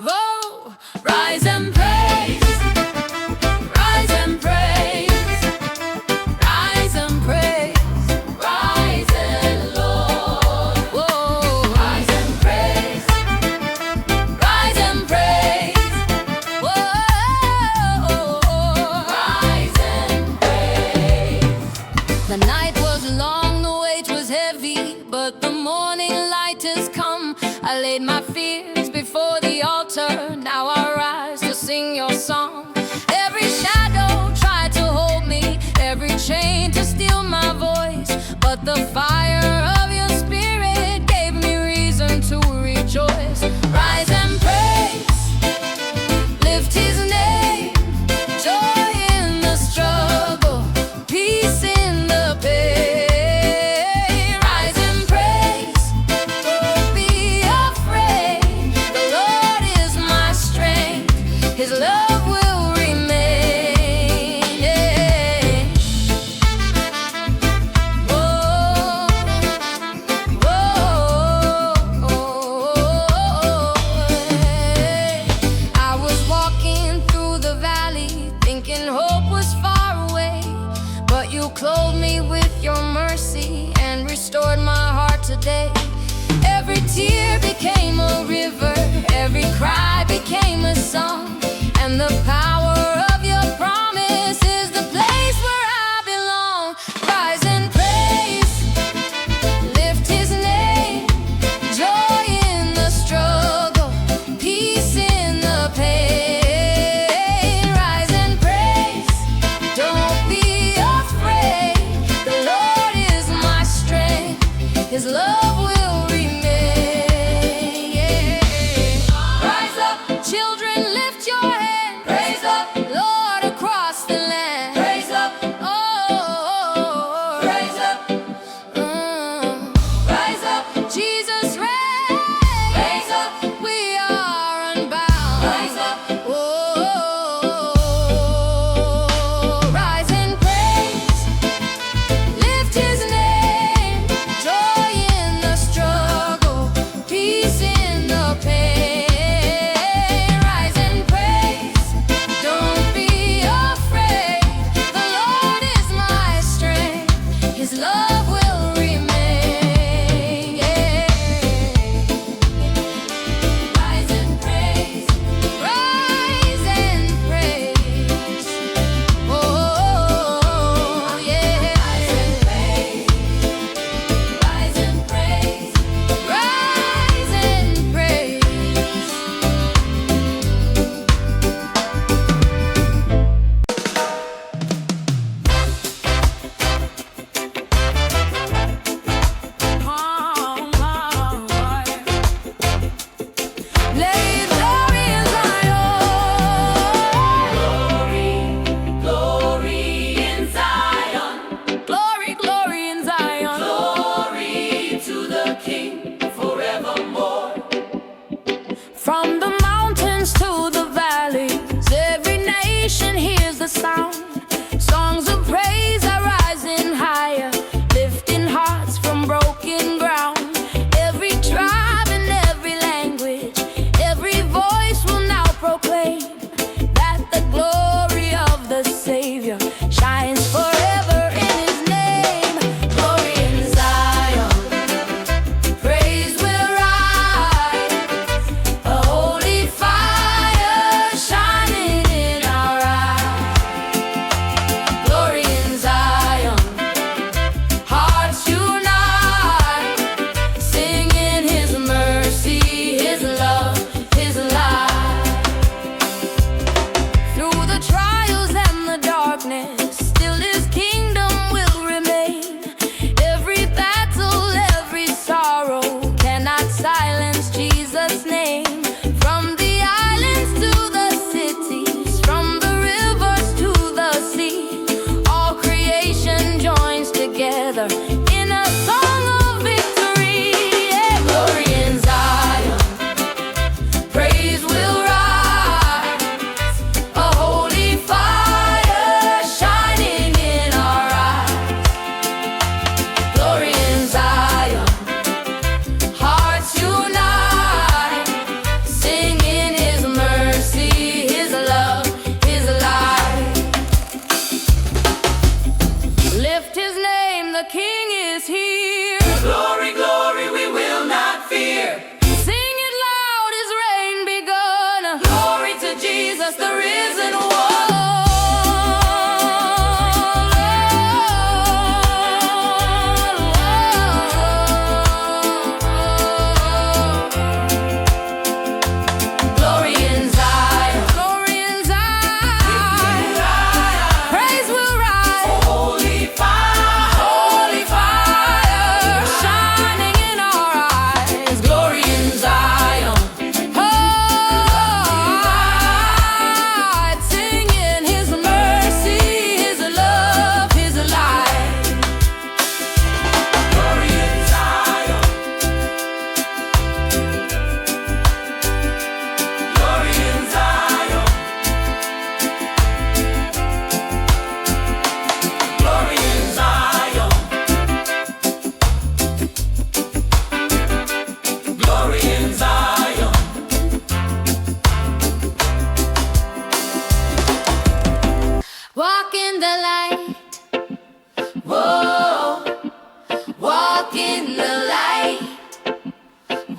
Whoa, rise and praise, rise and praise, rise and praise, rise and Lord. Whoa, rise and praise, rise and praise. Whoa, rise and praise. The night was long, the weight was heavy, but the morning light has come. I laid my fears before the altar. Now I rise to sing your song. Every shadow tried to hold me, every chain to steal my voice, but the fire of your spirit gave me reason to rejoice. Rise and praise, lift his name, joy in the struggle, peace in the pain. His love will remain. Yeah. Oh, oh, oh, oh. I was walking through the valley, thinking hope was far away, but you clothed me with your mercy and restored my heart today. Every tear became a river, every cry became a song, and the power of your promise is the place where I belong. Rise and praise, lift his name, joy in the struggle, peace in the pain. Rise and praise, don't be afraid. The Lord is my strength, his love will remain. Yeah. Rise up, children, lift your hands. Praise the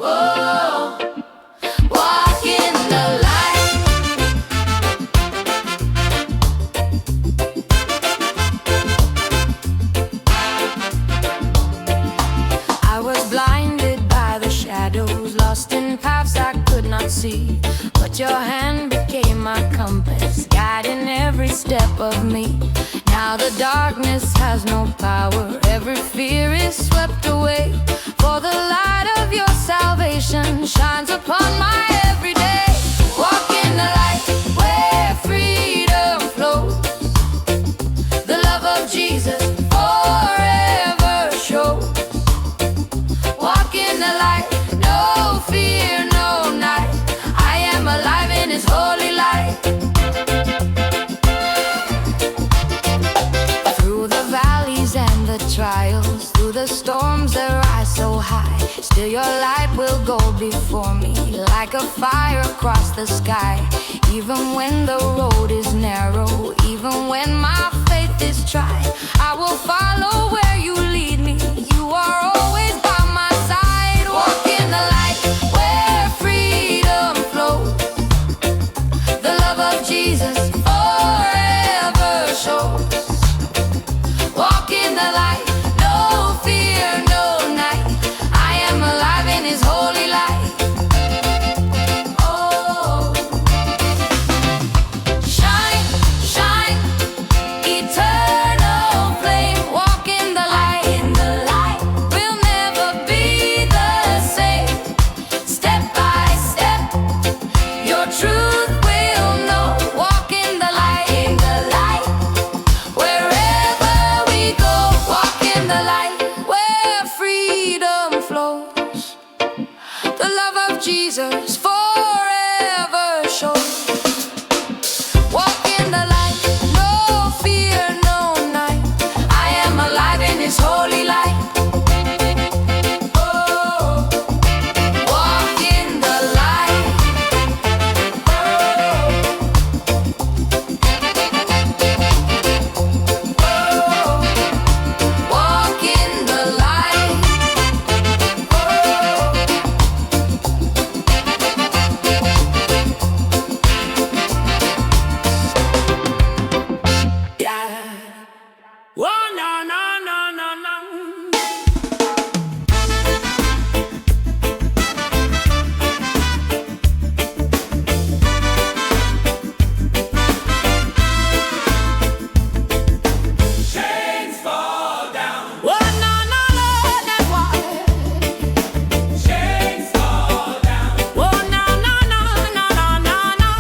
Whoa, walk in the light. I was blinded by the shadows, lost in paths I could not see, but your hand became my compass, guiding every step of me. Now the darkness has no power, every fear is swept away, for the light of your salvation shines upon my everyday. Walk in the light where freedom flows, the love of Jesus forever shows. Walk in the light, no fear, no night, I am alive in His holy light. Through the valleys and the trials, through the storms that rise so high, still your light will go before me, like a fire across the sky. Even when the road is narrow, even when my faith is tried, I will follow where you lead me. You are always by my side. Walk in the light where freedom flows, the love of Jesus forever shows. Walk in the light, no fear, no night, I am alive in His holy light. Oh, shine, shine, eternal flame. Walk in the light, we'll never be the same. Step by step, your truth will know. Walk in the light, wherever we go. Walk in the light where freedom flows, the love of Jesus forever shows. Walk in the light, no fear, no night, I am alive in His holy light. Oh, walk in the light. Oh, walk in the light. Yeah. Oh, no, no, no, no, no. Chains fall down. Oh, no, no, no, that's why. Chains fall down. Oh, no, no, no, no, no, no, no.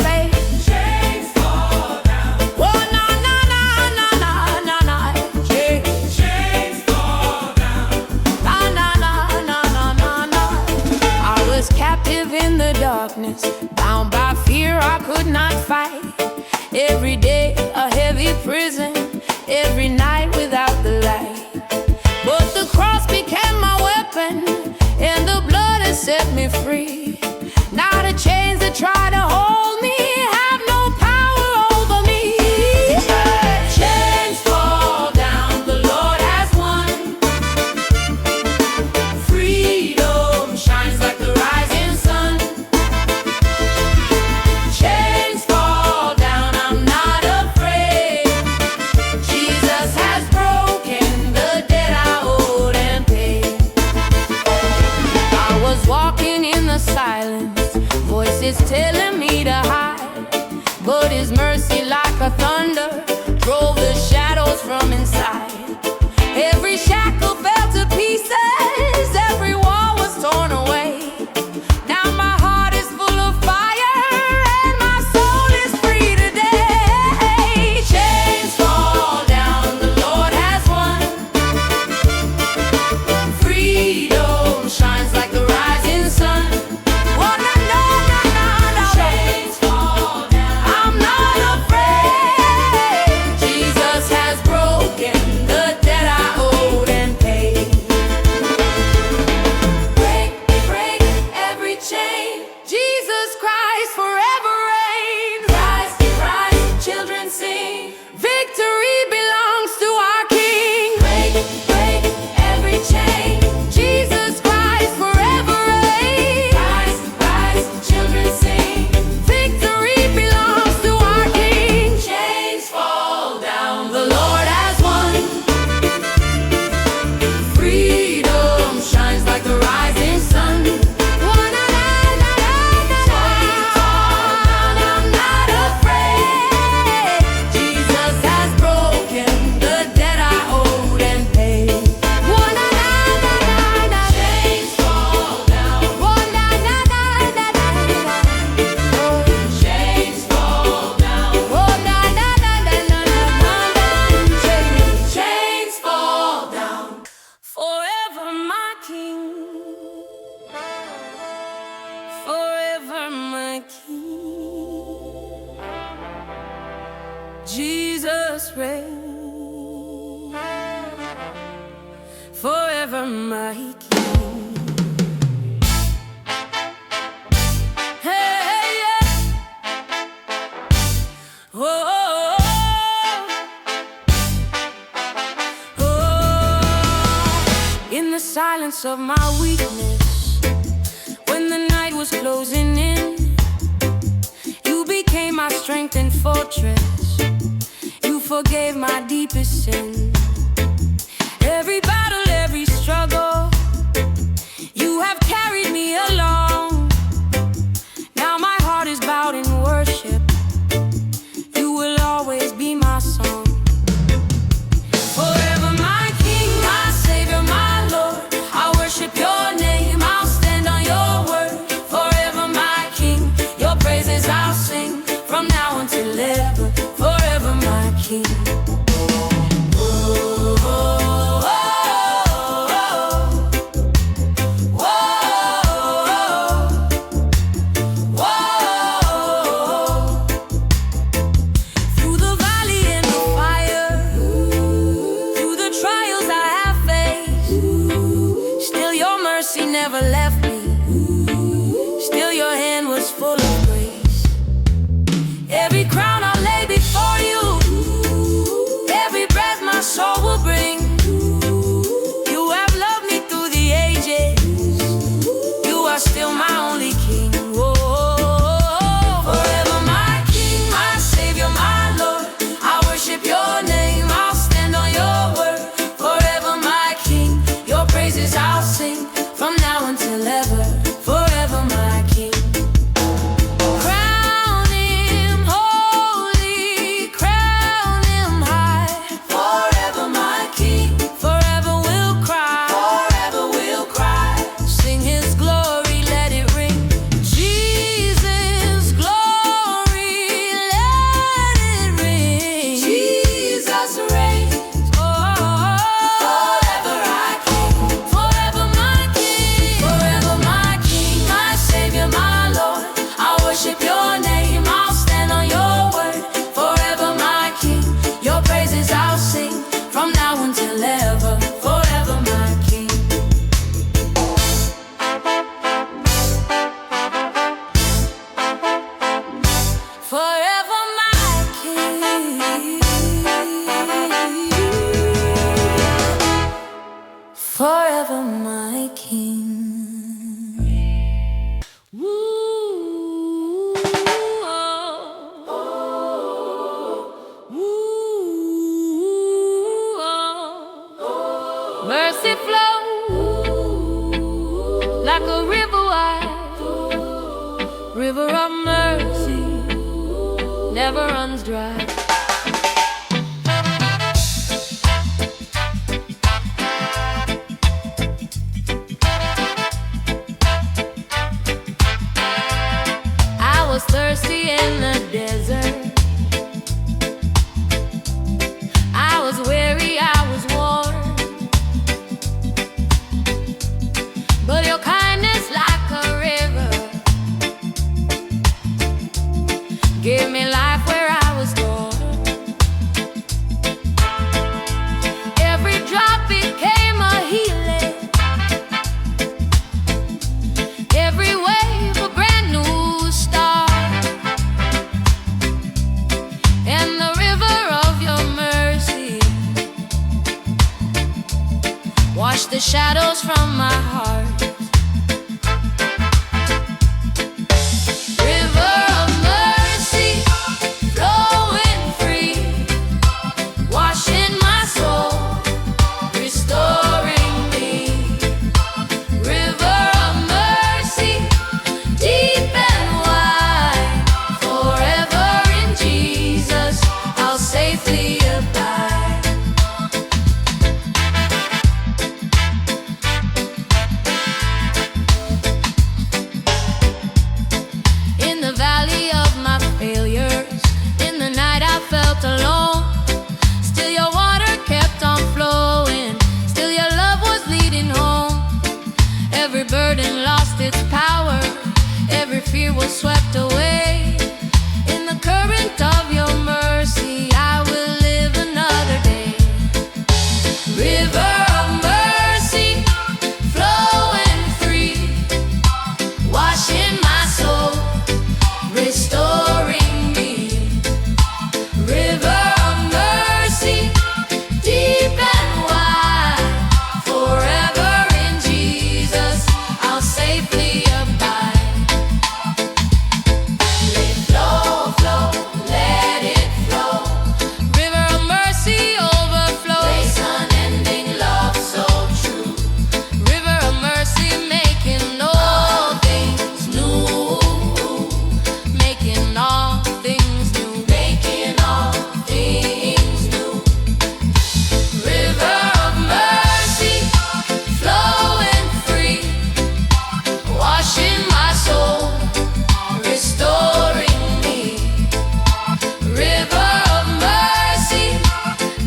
Say, Chains fall down. oh, no, no, no, no, no, no, no. Chains fall down. No, no, no, no, no, no, no. I was captive in the darkness, bound by fear I could not fight. Every day a heavy prison, every night without the light. But the cross became my weapon, and the blood has set me free. Now the chains that try to hold me have no power over me. Chains fall down, the Lord has won. Freedom shines like the rising sun. Chains fall down, I'm not afraid. Jesus has broken the debt I owed and paid. I was walking in the silence, voices telling me to hide, but His mercy like a thunder drove the shadows from inside. Every shackle fell to pieces, every wall was torn away. Now my heart is full of fire and my soul is free today. Chains fall down, the Lord has won. Freedom shines like the rising sun. Oh, no, no, no, no, no. Chains fall down, I'm not afraid. my King. Jesus reigns, forever my King. Hey, yeah. Oh. In the silence of my weakness, when the night was closing in, you became my strength and fortress. You forgave my deepest sin. Every battle, every struggle, you have carried me along. Now my heart is bowed in worship. You will always be my song. Forever my King, my Savior, my Lord, I worship your name, I'll stand on your word. Forever my King, your praises I'll sing, from now until ever. Forever my King. Mercy never left me. Still your hand was full of grace. Every crown I'll lay before you, every breath my soul will bring. You have loved me through the ages. You are still my only King. Whoa. Forever my King, my Savior, my Lord, I worship your name, I'll stand on your word. Forever my King, your praises I'll sing, from now until ever. Forever my King. Crown him holy, crown him high. Forever my King. Forever we'll cry, forever we'll cry. Sing his glory, let it ring. Jesus' glory, let it ring. Jesus reigns. Forever our King. Forever my King. Forever my King, my Savior, my Lord, I worship your name, I'll stand on your word. Forever my King, your praises I'll sing, from now until ever. Forever my King. Forever my King. Forever my King. Woo, oh, woo, oh. Mercy flows like a river wide, river of mercy never runs dry. I was thirsty in the desert, I was weary, I was worn, but your kindness like a river gave me life where I was born. Every drop became a healing, every wave a brand new start, and the river of your mercy washed the shadows from my heart. River of mercy, flowing free, washing my soul, restoring me. River of mercy, deep and wide, forever in Jesus I'll safely abide. In the valley of my failures, in the night I felt alone, still your water kept on flowing, still your love was leading home. Every burden lost its power, every fear was swept away. In the current of your mercy, I will live another day. River of mercy, flowing free, washing my soul, restoring me. River of mercy, deep and wide, forever in Jesus I'll safely abide. Let it flow, flow, let it flow. River of mercy overflow. Grace unending, love so true. River of mercy making all things new. Making all things new. Making all things new. River of mercy, flowing free, washing my soul, restoring me. River of mercy,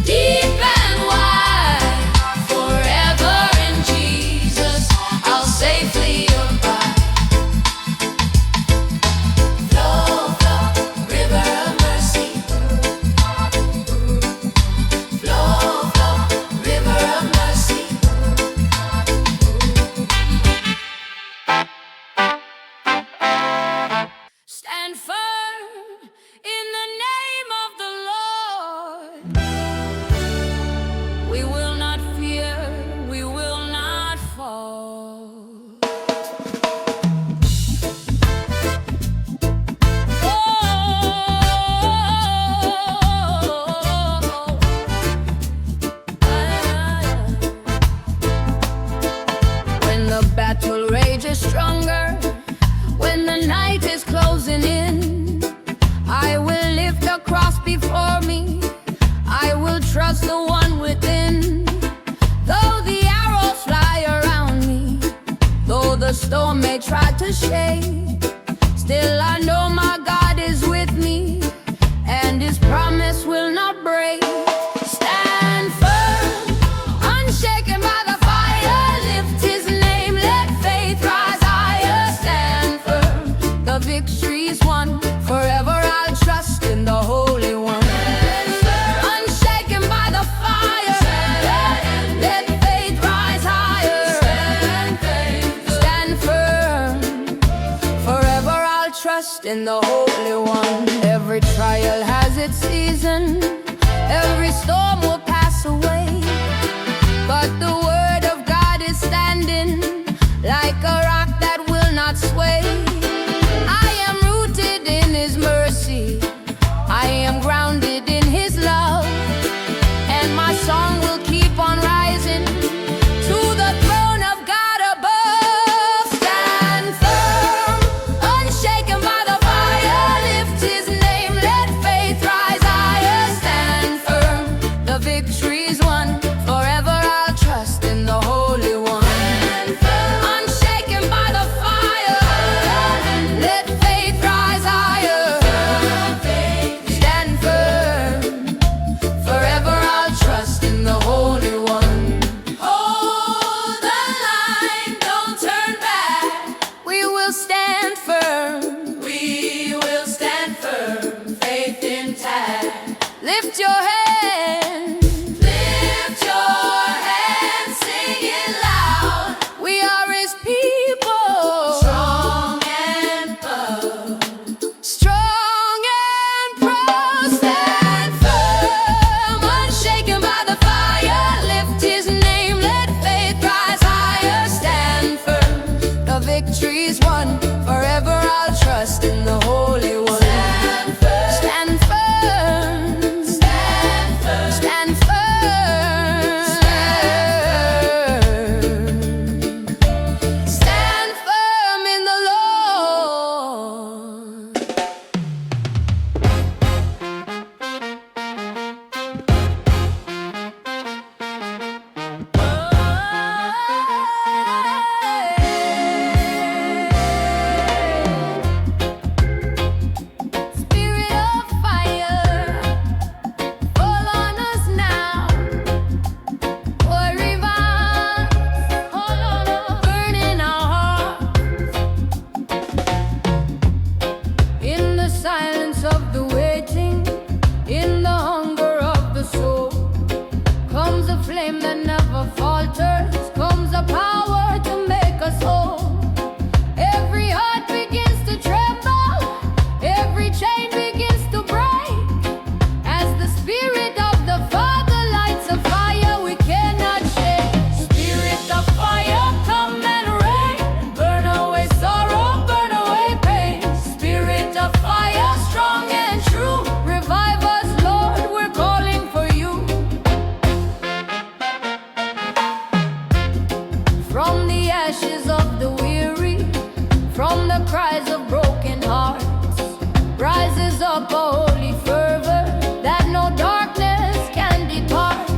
deep and wide, forever in Jesus I'll safely abide. Flow, flow, river of mercy. Flow, flow, river of mercy. Stand firm in the name of the Lord. We will not fear, we will not fall. When the battle rages stronger, when the night is closing in, I will lift the cross before me, I will trust the one within. Though the arrows fly around me, though the storm may try to shake, still I know my God is with me, and his promise will not break. Stand firm, unshaken by the fire, lift his name, let faith rise higher. Stand firm, the victory's won, forever I'll trust in the Holy One. Unshaken by the fire, let faith rise higher. Stand firm, forever I'll trust in the Holy One. Every trial has its season, every storm will pass away, but the word of God is standing like a rock that will not sway. I am rooted in his mercy, I am grounded in his love, and my song will keep on rising to the throne of God above. Stand firm, unshaken by the fire, lift his name, let faith rise higher. Stand firm, the victory's won, forever I'll trust in the Holy One. Unshaken by the fire, let faith rise higher. Stand firm, forever I'll trust in the Holy One. Hold the line, don't turn back. We will stand firm. We will stand firm, faith intact. Lift your hand. Lift your hand, sing it loud. We are his people. Strong and proud. Strong and proud. Stand firm, unshaken by the fire. Lift his name, let faith rise higher. Stand firm, the victory's won. Forever I'll trust in the Holy One. Stand firm. Stand firm. Stand firm. Stand firm. Stand firm in the Lord. Spirit of fire. from the cries of broken hearts rises up a holy fervor that no darkness can depart.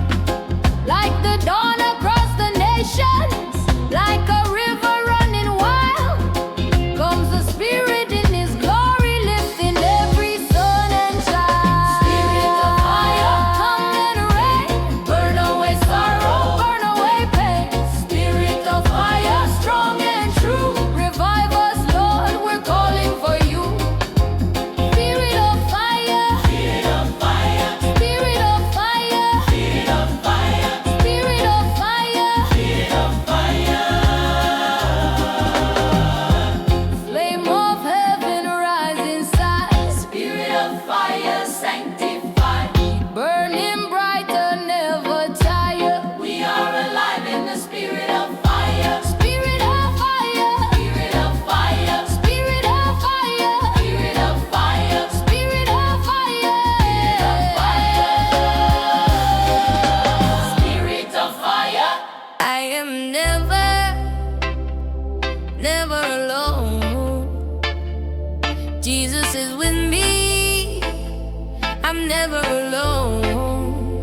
Like the dawn across the nations, like a river running wild, comes the Spirit in His glory, lifting every son and child. Spirit of fire, come and reign, burn away sorrow, burn away pain. Spirit of fire, strong and true, revive us, Lord, we're calling for you. Spirit of fire, Spirit of fire, Spirit of fire, Spirit of fire, Spirit of fire, Spirit of fire. flame of heaven rise inside, Spirit of fire, sanctify. burning brighter, never tire. We are alive in the spirit of fire. Spirit of fire, Spirit of fire, Spirit of fire, Spirit of fire, Spirit of fire, Spirit of fire. I am never alone. Jesus is with me, I'm never alone.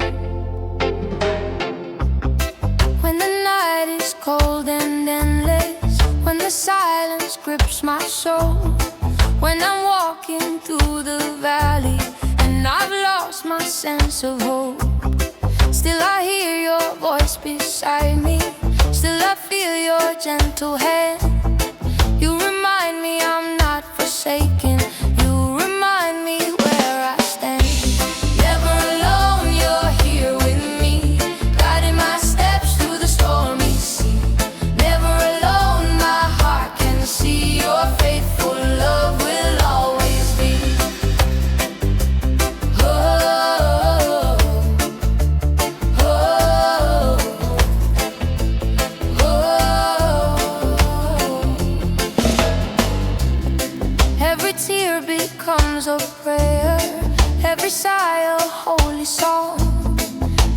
When the night is cold and endless, when the silence grips my soul, when I'm walking through the valley and I've lost my sense of hope, still I hear your voice beside me, still I feel your gentle hand. You remind me I'm not forsaken, you remind me where I stand. Never alone, you're here with me, guiding my steps through the stormy sea. Never alone, my heart can see your faithful love will always be. Oh, oh, oh. Every tear becomes a prayer, every sigh a holy song.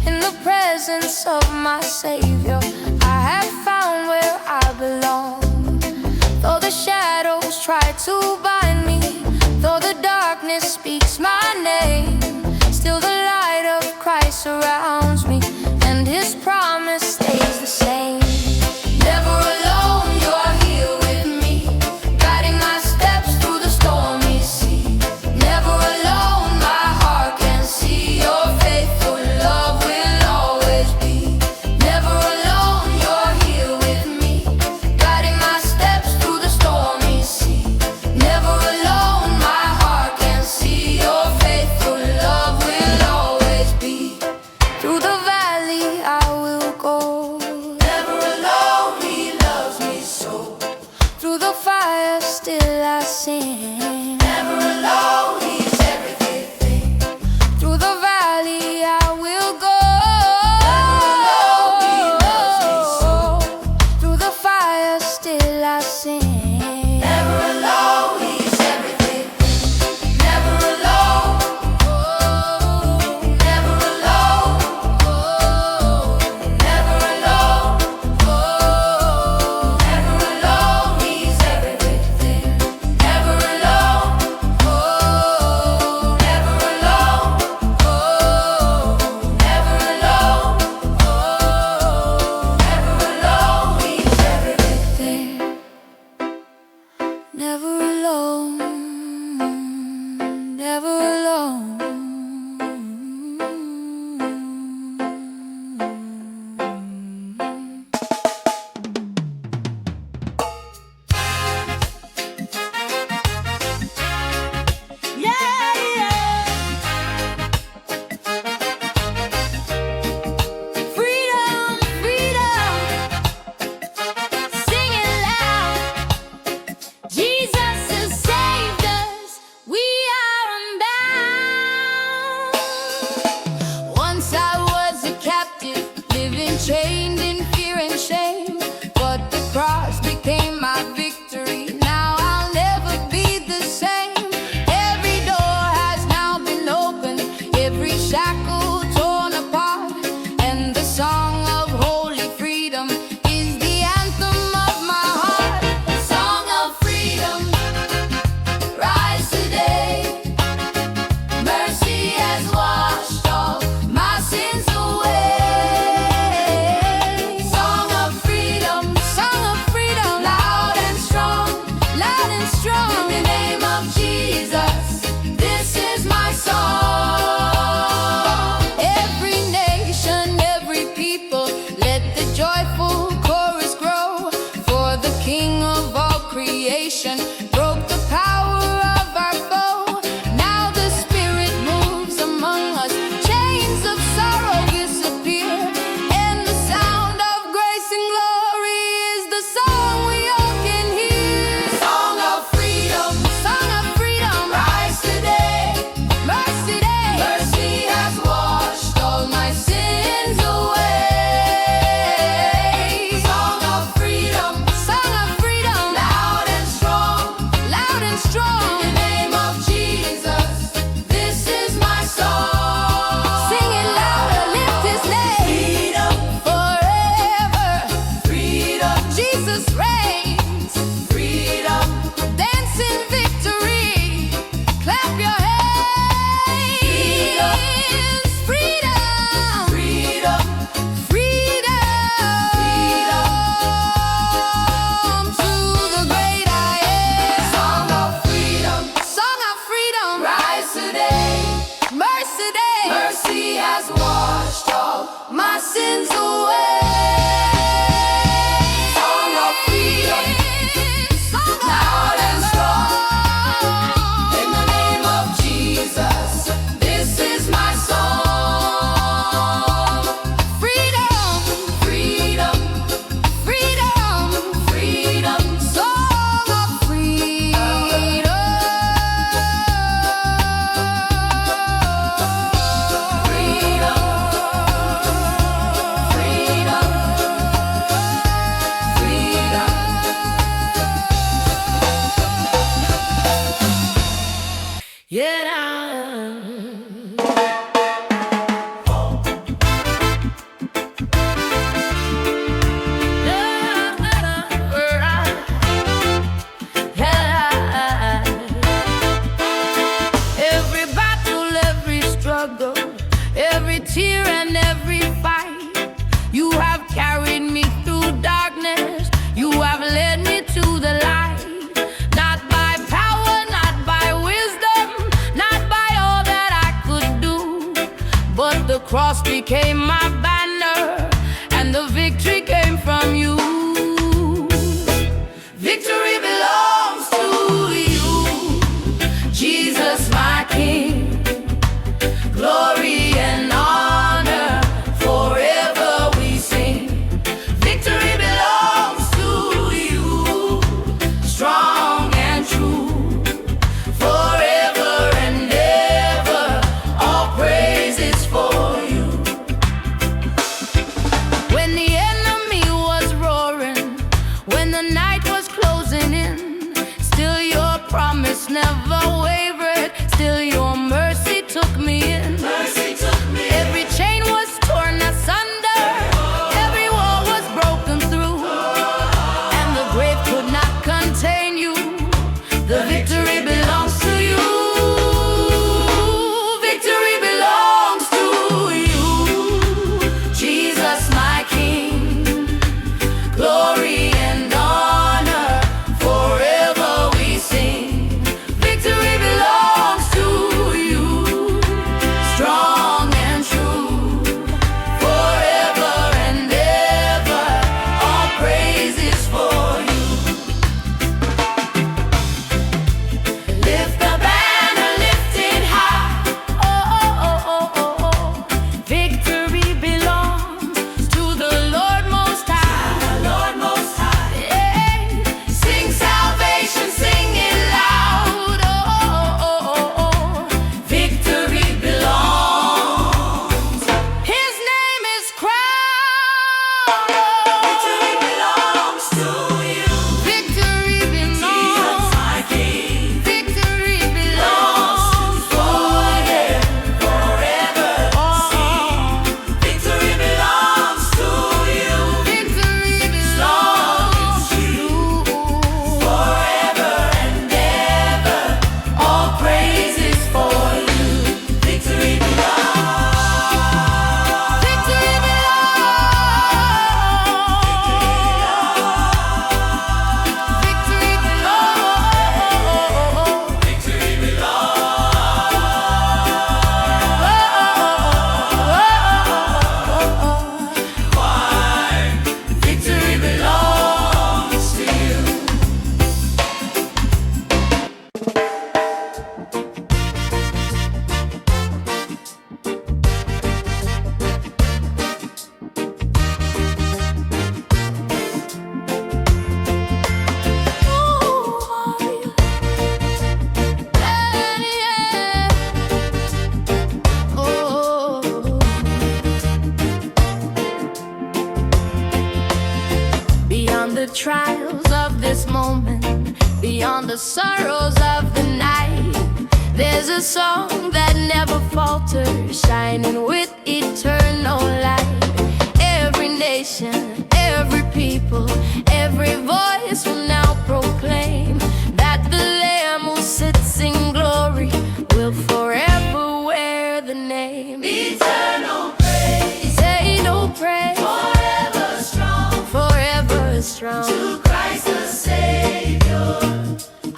In the presence of my Savior, I have found where I belong. Though the shadows try to bind me, though the darkness speaks my name, still the light of Christ surrounds me, and His promise stays the same. Never alone, you're here with me, guiding my steps through the stormy sea. Never alone, my heart can see your faithful love will always be. Never alone, you're here with me, guiding my steps through the stormy sea. Never alone, my heart can see your faithful love will always be. Through the valley I will go, Never alone, He loves me so. through the fire still I sing. Never alone, He's everything. Through the valley I will go, He loves me so. through the fire still I sing. Never alone, He's everything. Never alone, never alone, never alone, never alone, He's everything. Never alone, never alone, never alone, never alone, He's everything. Never alone, never alone. Yeah, yeah. Freedom, freedom, sing it loud. Jesus is Savior. creation, broke the power of our foe. Now the Spirit moves among us, chains of sorrow disappear, and the sound of grace and glory is the song we all can hear. Song of freedom, Song of freedom, rise today. mercy day. Mercy has washed all my sins away. Song of freedom, Song of freedom, loud and strong. loud and strong. In the name of Jesus, this is my song. Sing it louder, lift His name Freedom, forever. freedom, Jesus reigns, freedom, dance in victory. Clap your hands. Freedom, freedom, freedom to the great I am. song of freedom, Song of freedom, rise today. mercy day. Mercy has washed all my sins away. Song of freedom, Song of loud and strong. In the name of Jesus, this is my song. freedom, Freedom, freedom, freedom, song of freedom, freedom, freedom. Yeah. Every battle, every struggle, every tear and every fight, you have carried me through darkness. You have led me to the light. Not by power, not by wisdom, not by all that I could do, but the cross became my banner, and the victory came from you. Victory belongs to you, Jesus my King. Glory and honor, forever we sing. Victory belongs to you, strong and true, forever and ever. All praise is for you. When the enemy was roaring, when the night was closing in, still your promise never wavered, still your mercy took me in. Mercy took me. Every chain was torn asunder, every wall was broken through, and the grave could not contain you. The victory belongs to you. Victory belongs to you, Jesus my King. Glory and honor, forever we sing. Victory sorrows of the night. There's a song that never falters, shining with eternal light. Every nation, every people, every voice will now proclaim that the Lamb who sits in glory will forever wear the name. Eternal praise, Eternal praise, forever strong, forever strong. to Christ the Savior,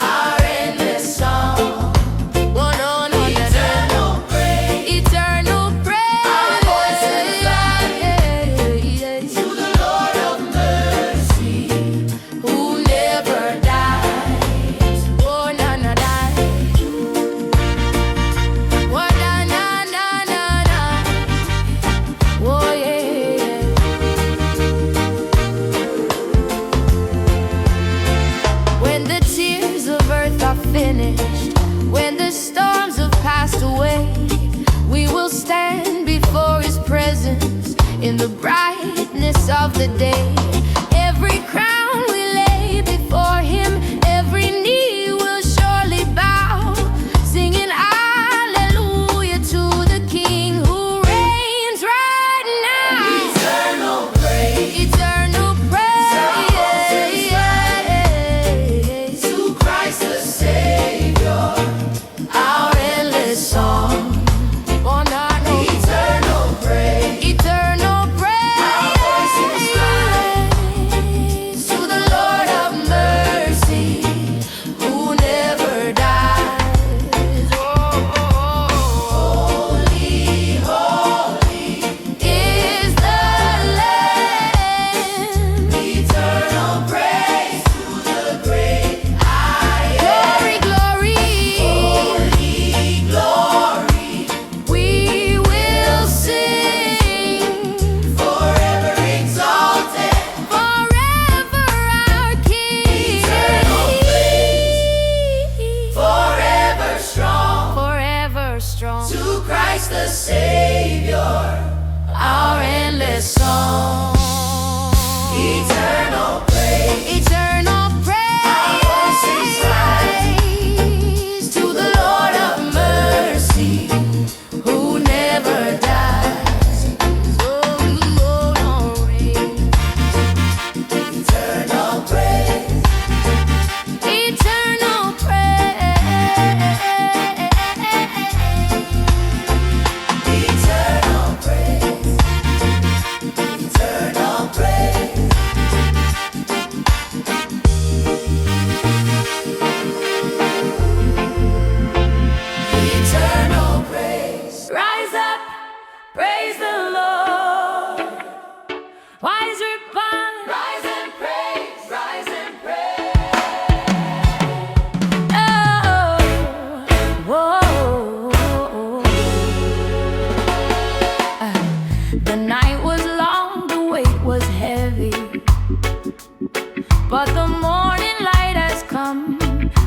our endless song. Eternal praise, Eternal praise, our voices rise to the Lord of mercy, who never dies. Oh, na na die. Oh, na na na na na. Oh, yeah. When the tears of earth are finished, when the storms have passed away, we will stand before His presence in the brightness of the day. Every crown we lay before Him, every knee will surely bow, singing hallelujah to the King who reigns right now. eternal praise, Eternal praise to Christ the Savior, our endless song. Oh, no, no. Eternal praise, Eternal our voices praise to the Lord of mercy, who never dies. Holy, holy is the Lamb. eternal praise to the great I Glory, glory, am. Holy glory, we will sing forever exalted. forever our King. Eternal Forever strong, Forever strong. to Christ the Savior, Our endless song. eternal praise. Eternal voices praise to the Lord of mercy, who never dies. Oh, glory. Eternal praise, Eternal praise. eternal praise, eternal praise. Eternal praise. Rise up, praise the Lord. Wise repine, Rise and praise, rise and praise. oh, whoa. The night was long, the weight was heavy, but the morning light has come.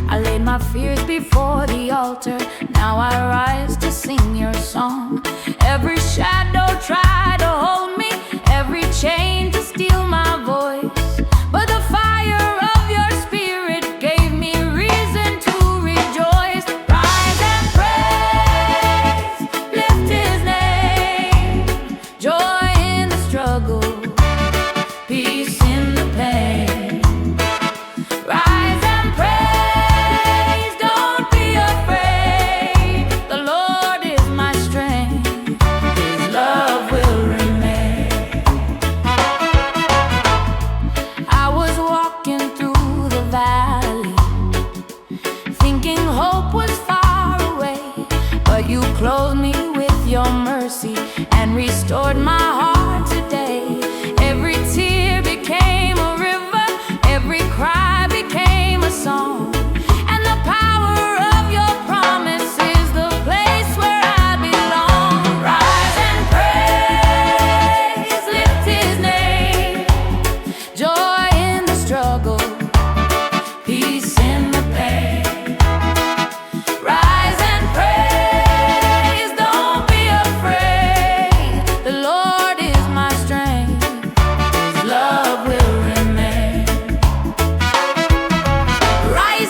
I laid my fears before the altar. Now I rise to sing your song. Every shadow tried to hold me, every chain to steal my voice, but the fire of your spirit gave me reason to rejoice. Rise and praise, lift His name. Joy in the struggle, peace in the pain. Rise and praise, don't be afraid. The Lord is my strength, His love will remain. I was walking through the valley, thinking hope was far away, but you clothed me with your mercy and restored my heart today. Every tear became a river, every cry became a song, and the power of your promise is the place where I belong. Rise and praise, lift His name. Joy in the struggle, peace in the pain. Rise and praise, don't be afraid. The Lord is my strength, His love will remain. Rise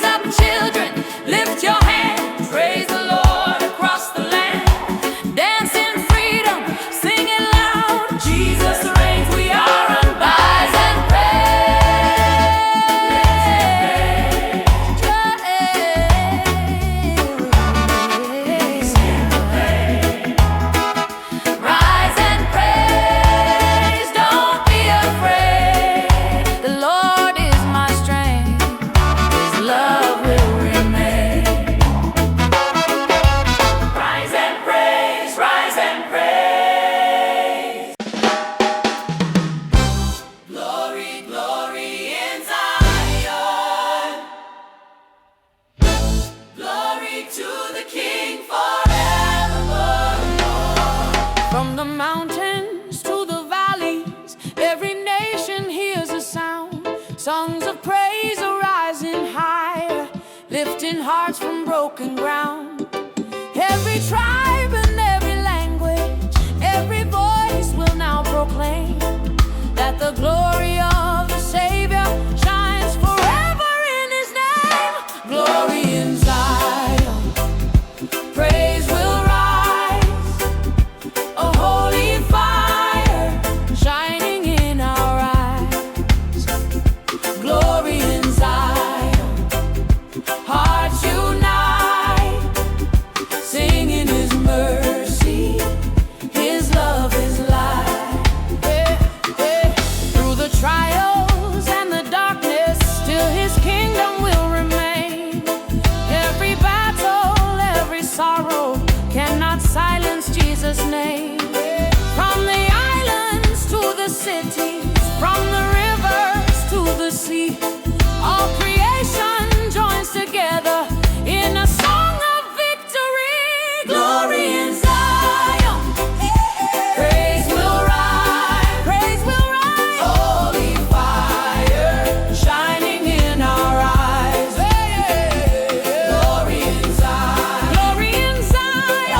lifting hearts from broken ground. Every tribe and every language, every voice will now proclaim that the glory of the Savior shines forever in His name. Glory in Zion, praise will rise, a holy fire shining in our eyes. Glory in Zion, hearts unite, singing His mercy, His love is light. Through the trials and the darkness, still His kingdom will remain. Every battle, every sorrow cannot silence Jesus' name. From the islands to the cities, from the rivers to the sea, all creation joins together in a song of victory. Glory in Zion, praise will rise, praise will rise. Holy fire shining in our eyes. Glory in Zion, glory in Zion.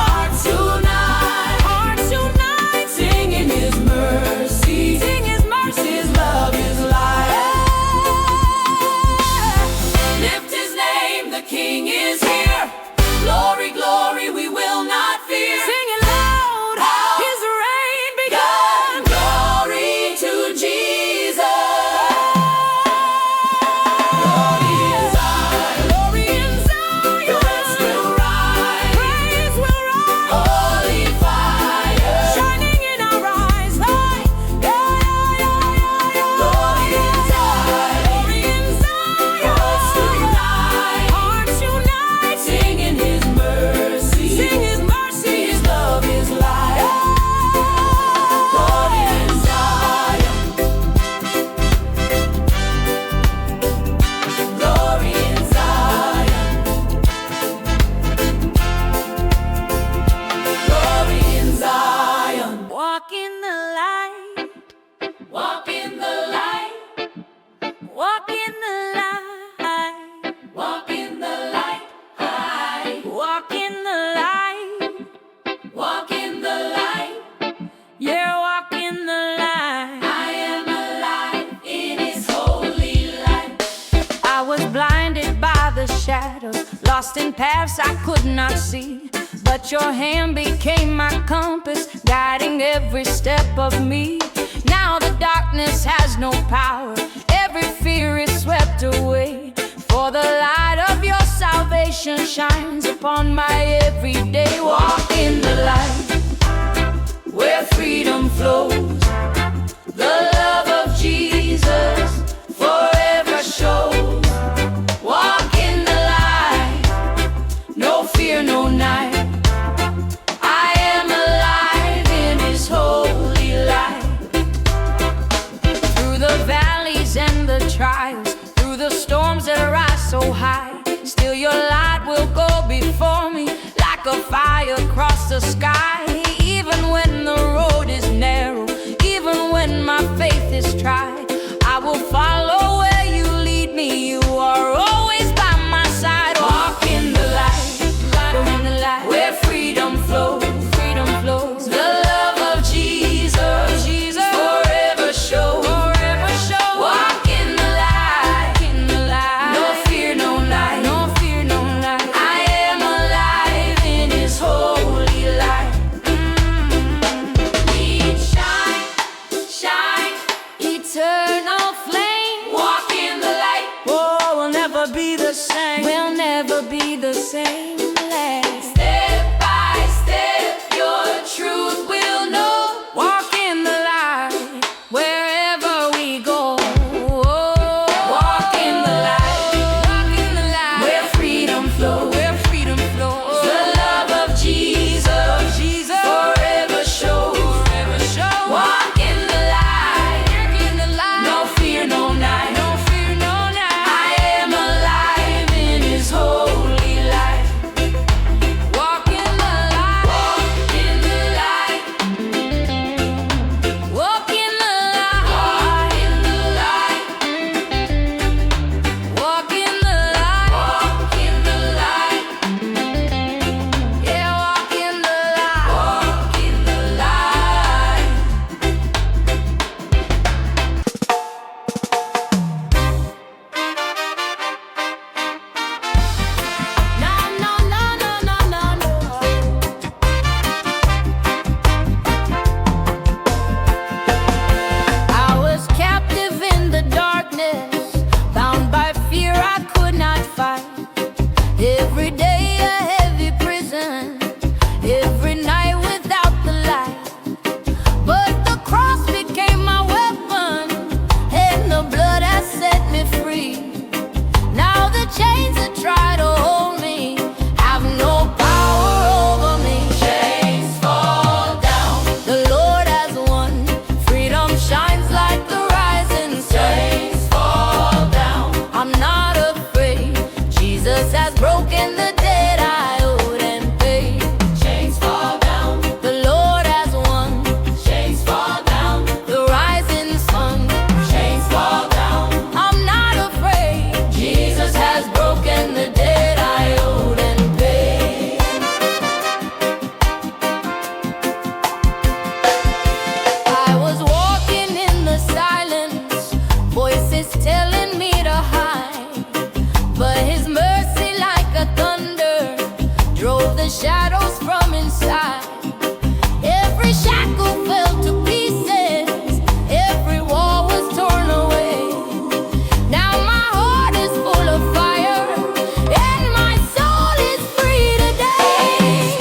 Hearts unite, singing His mercy, sing His mercy. His love is light. Lift His name, the King is here. Glory, glory, we will not fear. Sing it loud, His reign begun. Glory to Jesus. Glory in Zion, glory in Zion. Praise will rise, praise will rise. Holy fire shining in our eyes. Glory in Zion, glory in Zion. Hearts unite, singing His mercy, sing His mercy. His love is light. Glory in Zion, glory in Zion, glory in Zion. Walk in the light, walk in the light, walk in the light, walk in the light, walk in the light, walk in the light. Yeah, walk in the light. I am alive in His holy light. I was blinded by the shadows, lost in paths I could not see. But your hand became my compass, guiding every step of me. Now the darkness has no power, every fear is swept away. For the light of your salvation shines upon my everyday. Walk in the light, where freedom flows. The love of Jesus forever shows. Walk in the light, no fear, no night. I am alive in His holy light. Through the valleys and the trials, through the storms that rise so high, still your light will go before me like a fire across the sky. Even when the road is narrow, even when my faith is tried, I will follow where you lead me. You are always by my side. Walk in the light, where freedom flows, freedom flows. The love of Jesus, Jesus forever shows, forever shows. Walk in the light, no fear, no night, no fear, no night. I am alive in His holy light. Lead, shine, shine, eternal flame. Walk in the light. Oh, we'll never be the same. We'll never be the same. Step by step, your truth will know. Walk in the light, wherever we go. Walk in the light, where freedom flows, where freedom flows. The love of Jesus, Jesus forever shows, forever shows. Walk in the light, no fear, no night, no fear, no night. I am alive in His holy light. broken the debt I owed and paid. Chains fall down, The Lord has won. chains fall down, The rising sun. chains fall down. I'm not afraid. Jesus has broken the debt I owed and paid. I was walking in the silence, voices telling me to hide, but His mercy like a thunder drove the shadows from inside. Every shackle fell to pieces, every wall was torn away. Now my heart is full of fire, and my soul is free today.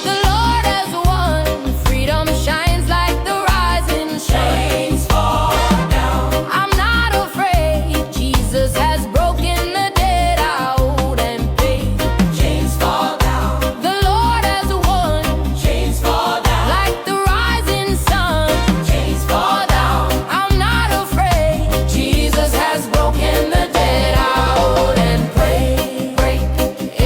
The Lord has won. Freedom shines like the rising sun. Chains fall down, I'm not afraid. Jesus has broken the debt I owed and paid. chains fall down, The Lord has won. chains fall down, Like the rising sun. chains fall down. I'm not afraid. Jesus has broken the debt I owed and paid. Break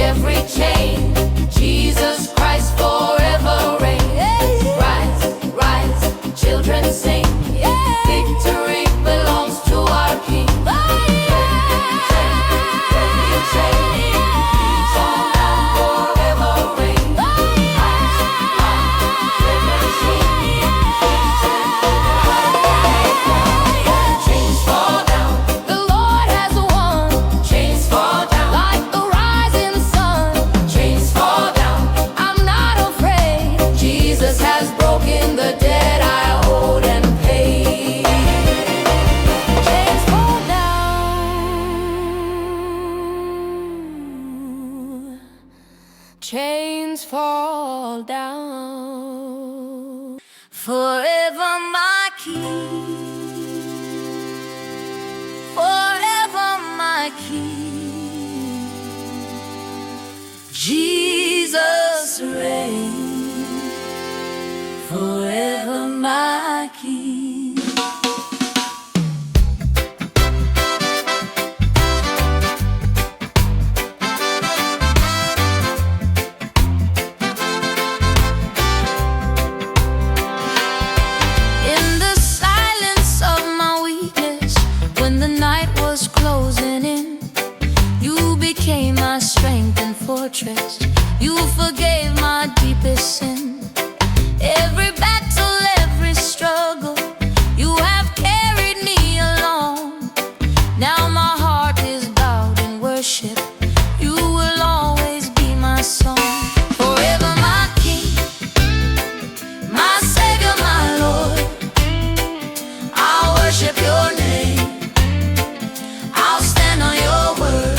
Every chain, Jesus Christ forever reigns. Rise, rise, children sing. Victory belongs to our King. Every chain, each on down forever reigns. Chains fall down, The Lord has won. chains fall down, Like the rising sun. chains fall down. I'm not afraid. Jesus has broken the debt I owed and paid. Chains fall down. Chains fall down. Forever my King. Forever my King. Jesus reigns. Forever my King. In the silence of my weakness, when the night was closing in, you became my strength and fortress. You forgave my deepest sin. Every battle, every struggle, you have carried me along. Now my heart is bowed in worship. You will always be my song. Forever my King, my Savior, my Lord. I'll worship your name. I'll stand on your word.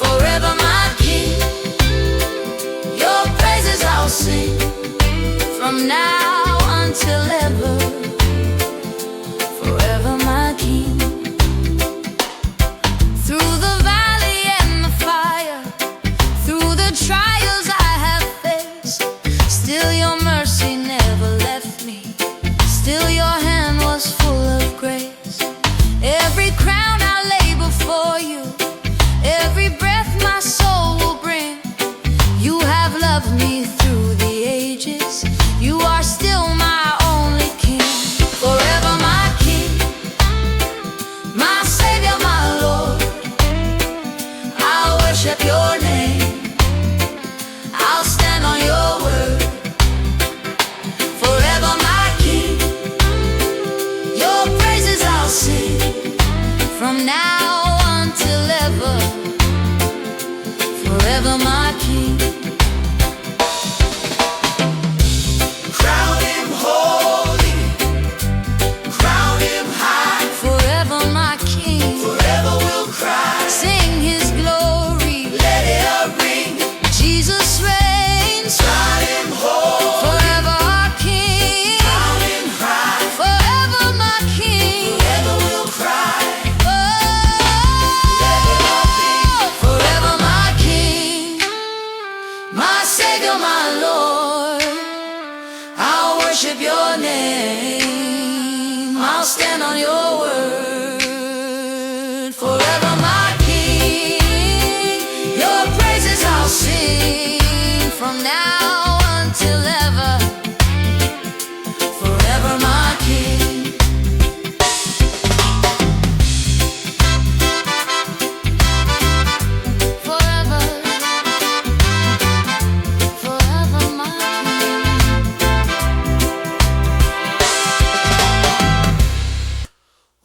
Forever my King, your praises I'll sing. From now until ever. Forever my King. Through the valley and the fire, through the trials I have faced, still your mercy never left me. Still your hand was full of grace. Every crown I lay before you, every breath my soul will bring. You have loved me through the ages. You are still my only King. Forever my King, my Savior, my Lord. I'll worship your name. I'll stand on your word. Forever my King, your praises I'll sing. From now until ever. Forever my King. Crown him holy, crown him high. Forever my King. Forever we'll cry. Sing his glory. Let it ring. Jesus reigns. Crown him holy, Forever our King. crown him high. Forever my King. Forever we'll cry. Oh, Let it all be. forever my King. now until ever, forever my King. Forever, forever my King.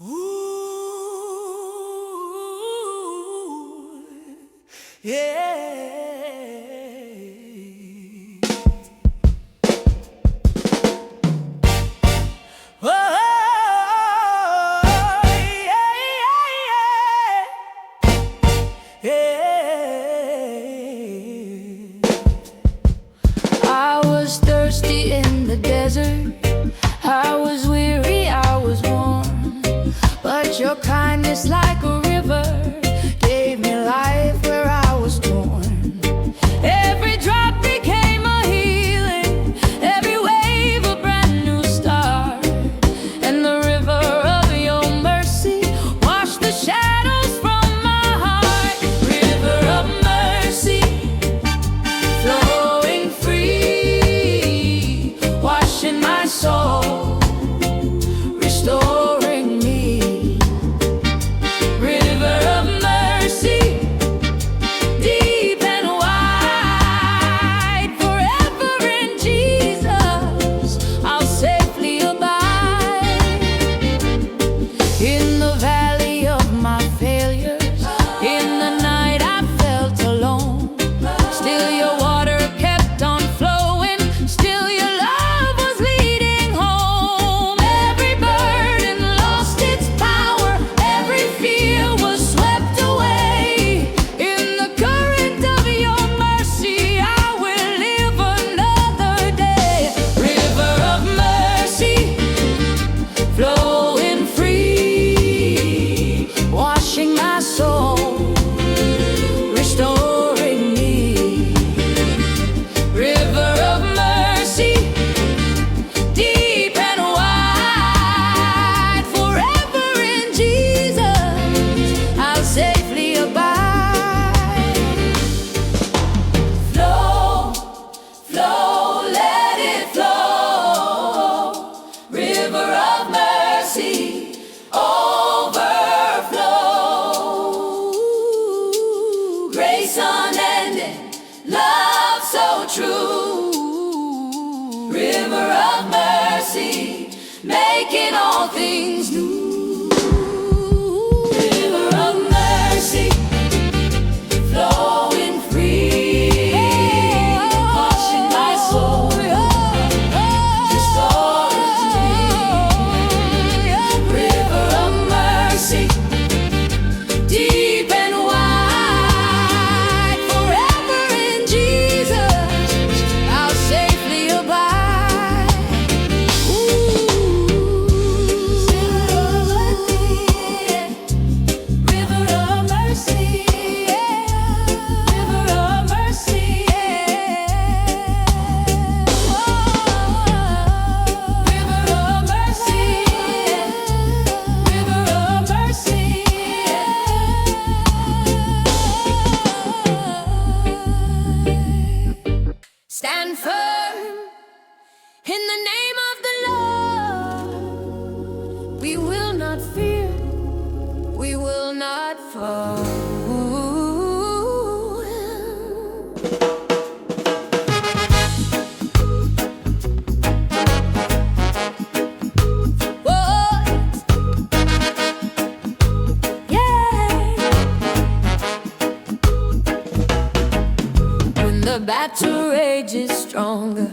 Ooh, yeah. Oh, yeah, yeah. I was thirsty in the desert, I was weary, I was warm, but your kindness like a river gave me life where I was torn. Every drop became a healing, every wave a brand new start, and the river of your mercy washed the shadows from my heart. River of mercy, flowing free, washing my soul, restoring me. River of mercy, deep and wide, forever in Jesus I'll safely abide. In the valley of my failures, in the night I felt alone, still your water kept on flowing, still your love was leading home. Every burden lost its power, every fear was swept away. In the current of your mercy I will live another day. River of mercy, flowing free, washing my soul, restoring me. River of mercy, deep and wide, forever in Jesus I'll safely abide. Flow, flow, let it flow. River of mercy, overflow. Grace unending, love so true. River of mercy, making all things new. River of mercy, flowing free, washing my soul, restoring me. River of mercy, deep and wide, forever in Jesus I'll safely abide. River of mercy, river of mercy, river of mercy, river of mercy. Stand firm in the name of the Lord. We will not fear, we will not fall. Whoa, yeah. When the battle rages stronger,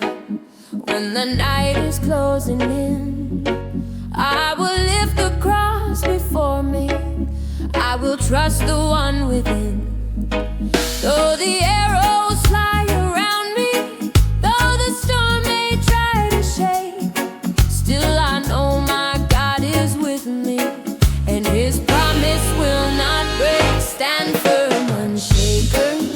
when the night is closing in, I will lift the cross before me, I will trust the one within. Though the arrows fly around me, though the storm may try to shake, still I know my God is with me, and his promise will not break. Stand firm, unshaken,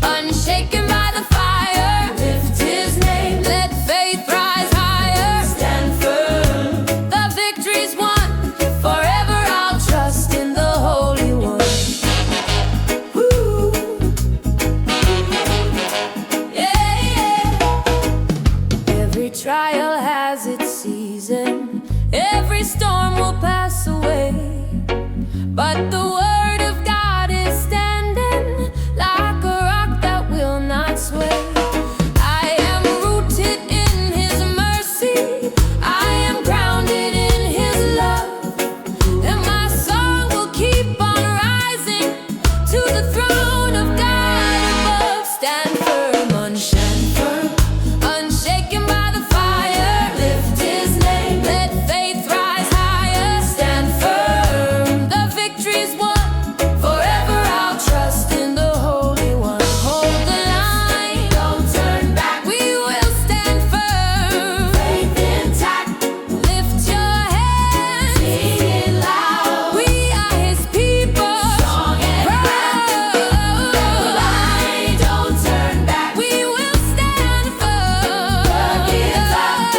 unshaken by the fire. Lift his name, let faith rise higher. Stand firm, the victory's won, forever I'll trust in the Holy One. Woo! throne of God above. Stand firm, unshaken by the fire. Lift His name, let faith rise higher. Stand firm, the victory's won. Forever I'll trust in the Holy One. Hold the line, don't turn back. We will stand firm, faith intact. Lift your hands, sing it loud. We are His people, strong and proud. The line, don't turn back. We will stand firm, sing it loud.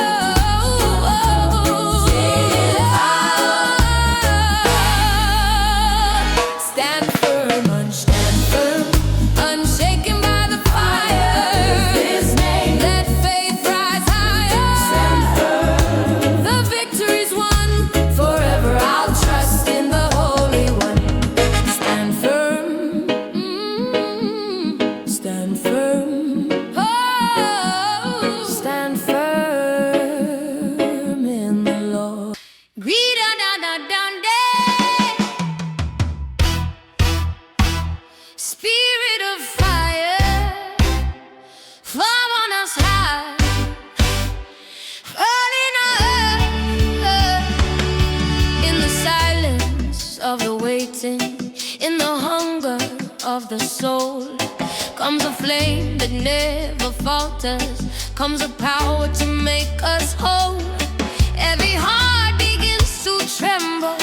Stand firm, unshaken by the fire. His name, let faith rise higher. Stand firm, the victory's won. Forever I'll trust in the Holy One. Stand firm, stand firm. Oh, stand firm in the Lord. Spirit of fire, fall on us high, burning us in the silence of the waiting, in the hunger of the soul. Comes a flame that never falters, comes a power to make us whole. Every heart begins to tremble,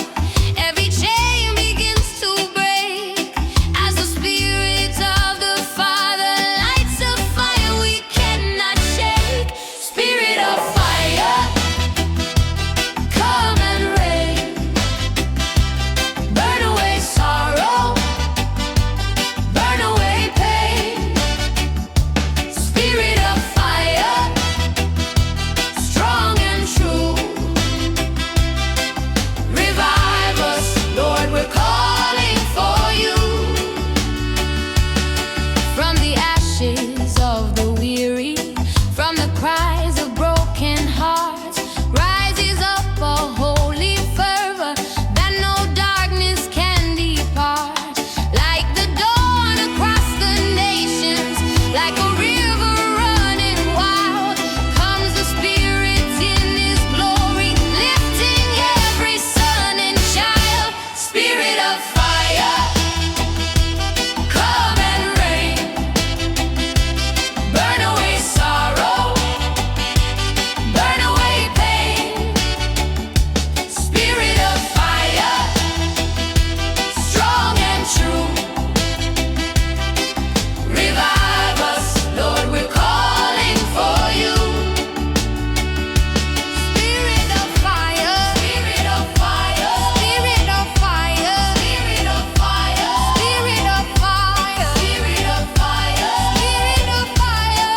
every chain begins to break, as the Spirit of the Father lights a fire we cannot shake. Spirit of fire, come and reign. Burn away sorrow, burn away pain. Spirit of fire, strong and true. Revive us, Lord, we're calling for you. From the ashes of the weary, from the cries of broken hearts, rises up a holy fervor that no darkness can depart. Like the dawn across the nations, like a river running wild, comes the Spirit in His glory, lifting every son and child. Spirit of fire, come and reign. Burn away sorrow, burn away pain. Spirit of fire, strong and true. Revive us, Lord, we're calling for you. Spirit of fire, Spirit of fire, Spirit of fire, Spirit of fire, Spirit of fire, Spirit of fire,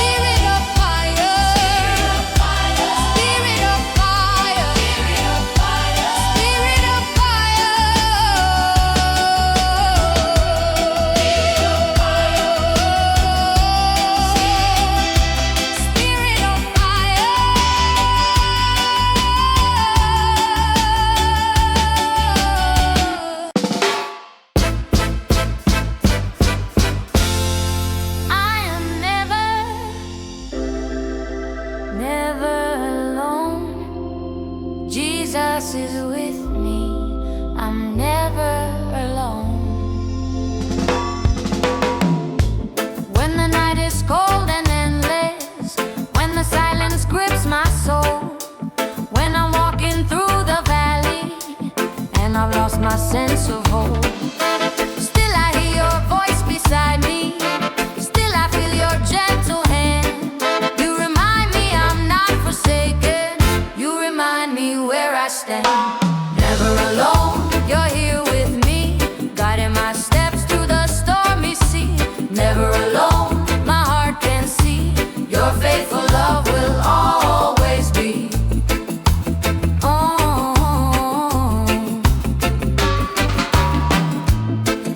Spirit of fire, Spirit of fire, Spirit of fire, Spirit of fire, Spirit of fire, Spirit of I am never alone. Jesus is with me. I'm never alone. When the night is cold and endless, when the silence grips my soul, when I'm walking through the valley and I've lost my sense of hope, still I hear your voice beside me. Still I feel your gentle hand. You remind me I'm not forsaken. You remind me where I stand. Never alone, you're here with me, guiding my steps through the stormy sea. Never alone, my heart can see your faithful love will always be. Oh,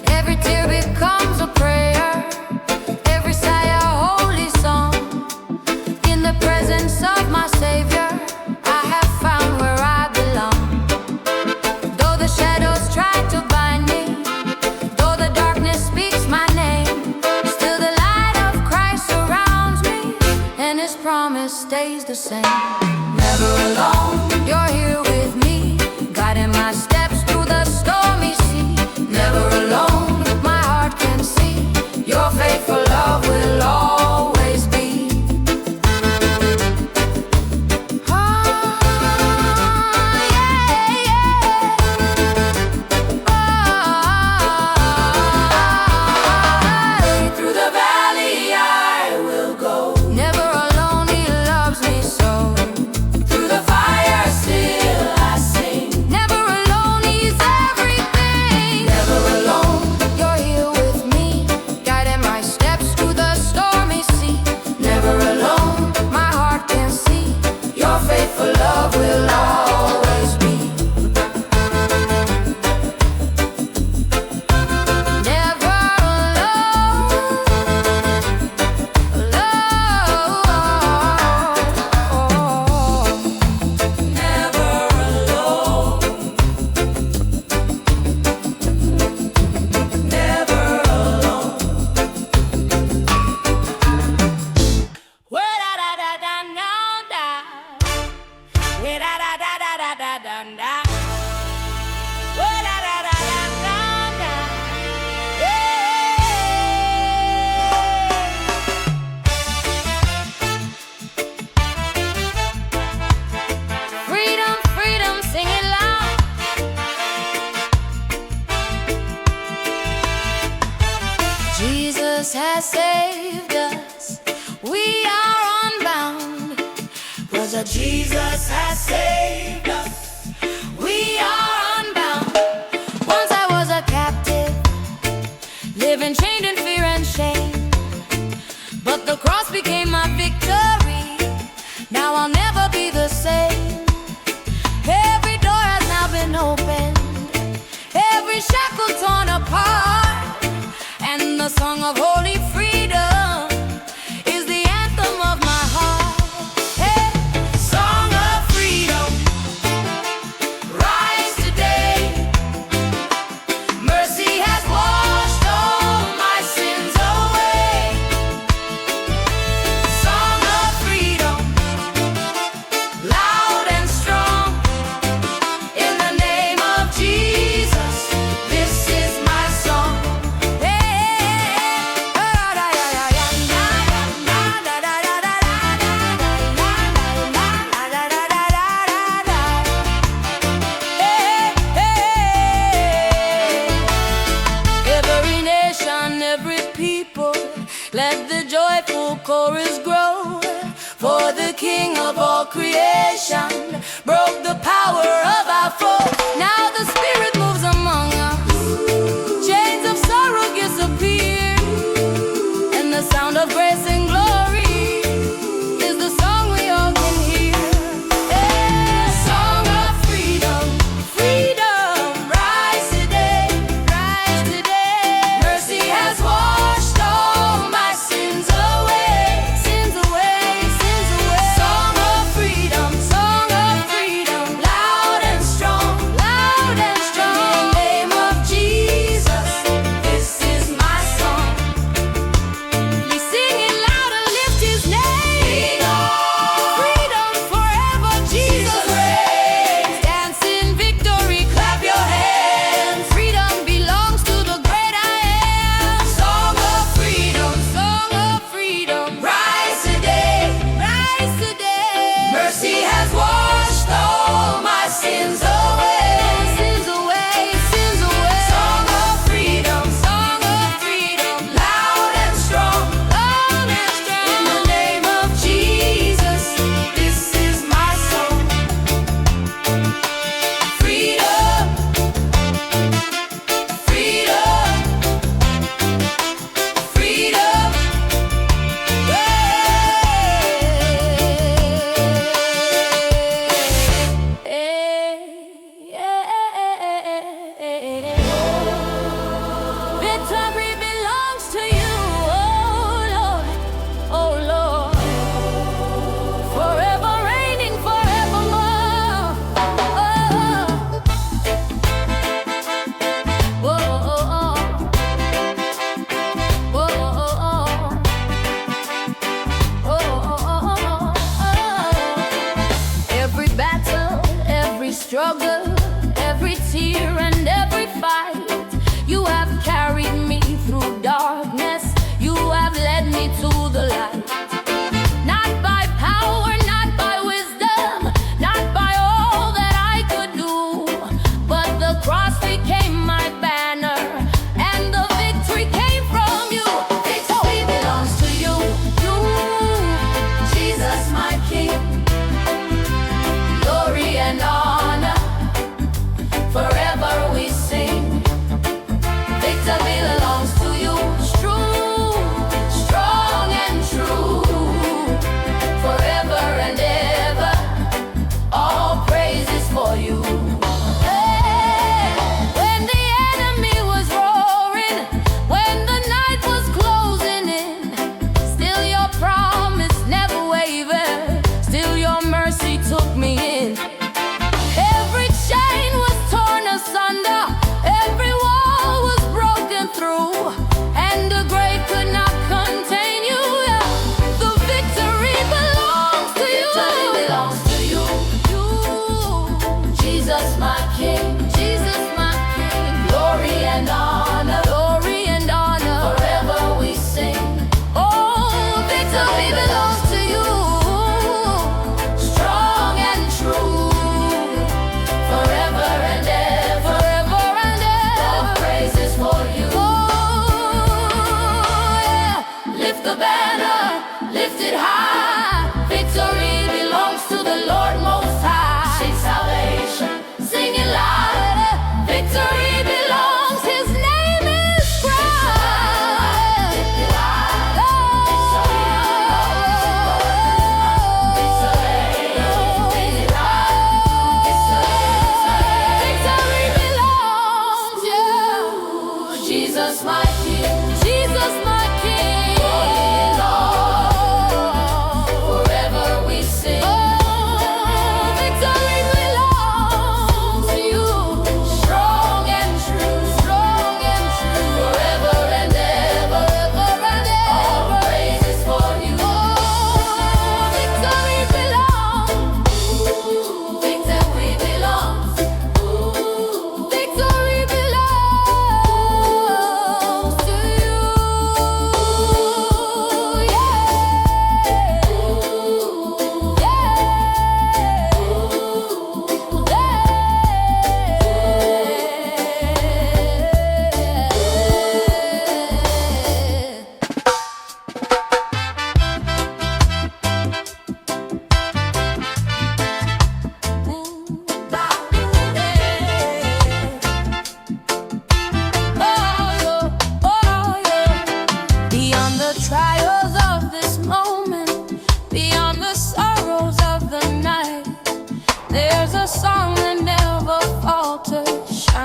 every tear becomes a prayer, same. Never alone, you're here with me, guiding my steps through the stormy sea. Never alone, my heart can see your faithful love will always be. Through the valley I will go. Never alone, he loves me so. Through the fire still I sing. Never alone, he's everything. Never alone, You're here with me, guiding my steps through the stormy sea. never alone. My heart can see Your faithful love will always be. never alone. Never alone. Never alone. Da da da da da da. Da da da da da da da da da. Da da da da da da da. Freedom, freedom, sing it loud. Jesus has saved us. We are unbound. Was a Jesus has saved us. We are unbound. Once I was a captive, living chained in fear and shame. But the cross became my victory. Now I'll never be the same. Every door has now been opened, every shackle torn apart, and the song of holy freedom is the anthem of my heart. Hey, Song of freedom, rise today. Mercy has washed all my sins away. Song of freedom, loud and strong. In the name of Jesus, this is my song. Every nation, every people, let the joyful chorus grow. For the King of all creation broke the power of our foe. Now the Spirit moves among us, chains of sorrow disappear, and the sound of grace and glory is the song we all can hear. Hey, Song of freedom, freedom, rise today. rise today. Mercy has washed all my sins away. Sins away, sins away. Song of freedom, Song of freedom, loud and strong. loud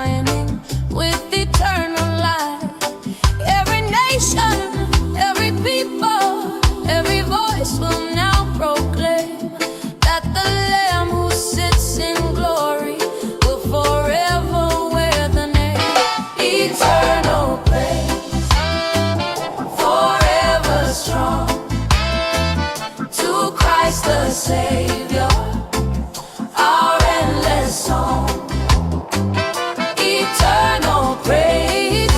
shining with eternal light. Every nation, every people, every voice will now proclaim that the Lamb who sits in glory will forever wear the name. Eternal praise, forever strong, to Christ the Savior, our endless song. Eternal praise,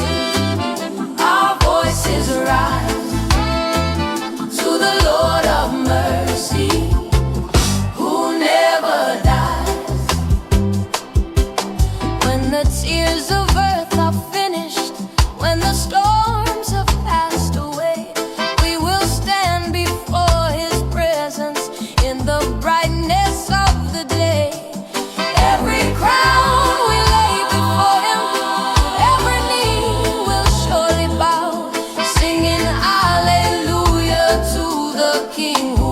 our voices rise to the Lord of mercy, who never dies. When the tears of earth are finished, when the storms have passed away, we will stand before His presence in the brightness of the day. Every crown we lay before Him, every knee will surely bow, singing hallelujah to the King who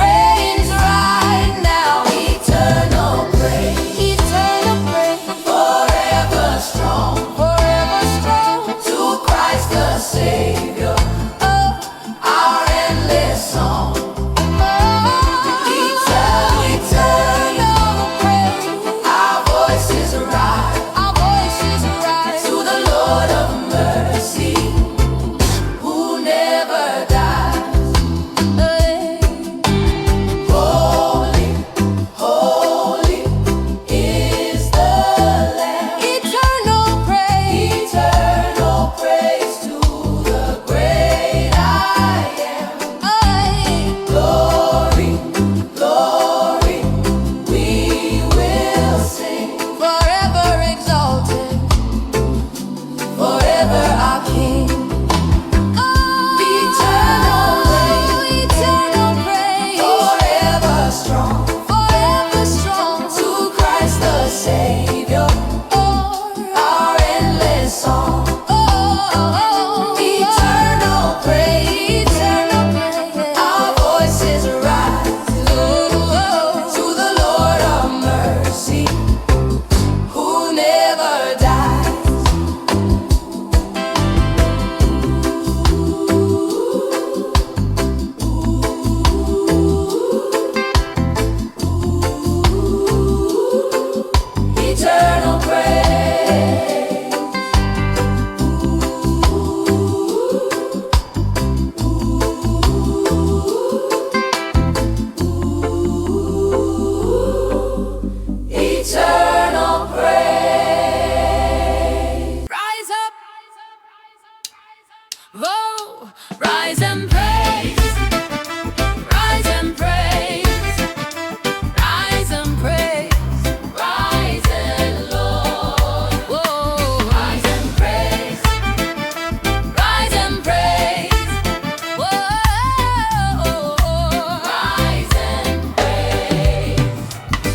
reigns right now. Eternal praise, forever strong, to Christ the Savior, our endless song. Eternal praise, our voices rise to the Lord of mercy, who never dies. Holy, holy is the Lamb. Eternal praise to the great I am. Glory, glory, we will sing. Forever exalted, forever our King. Eternal praise, forever strong, to Christ the Savior, our endless song. Eternal praise, our voices rise to the Lord of mercy, who never dies. Eternal praise, eternal praise. Rise up, whoa, rise and praise, rise and praise, rise and praise, rise and Lord, whoa, rise and praise, whoa, rise and praise.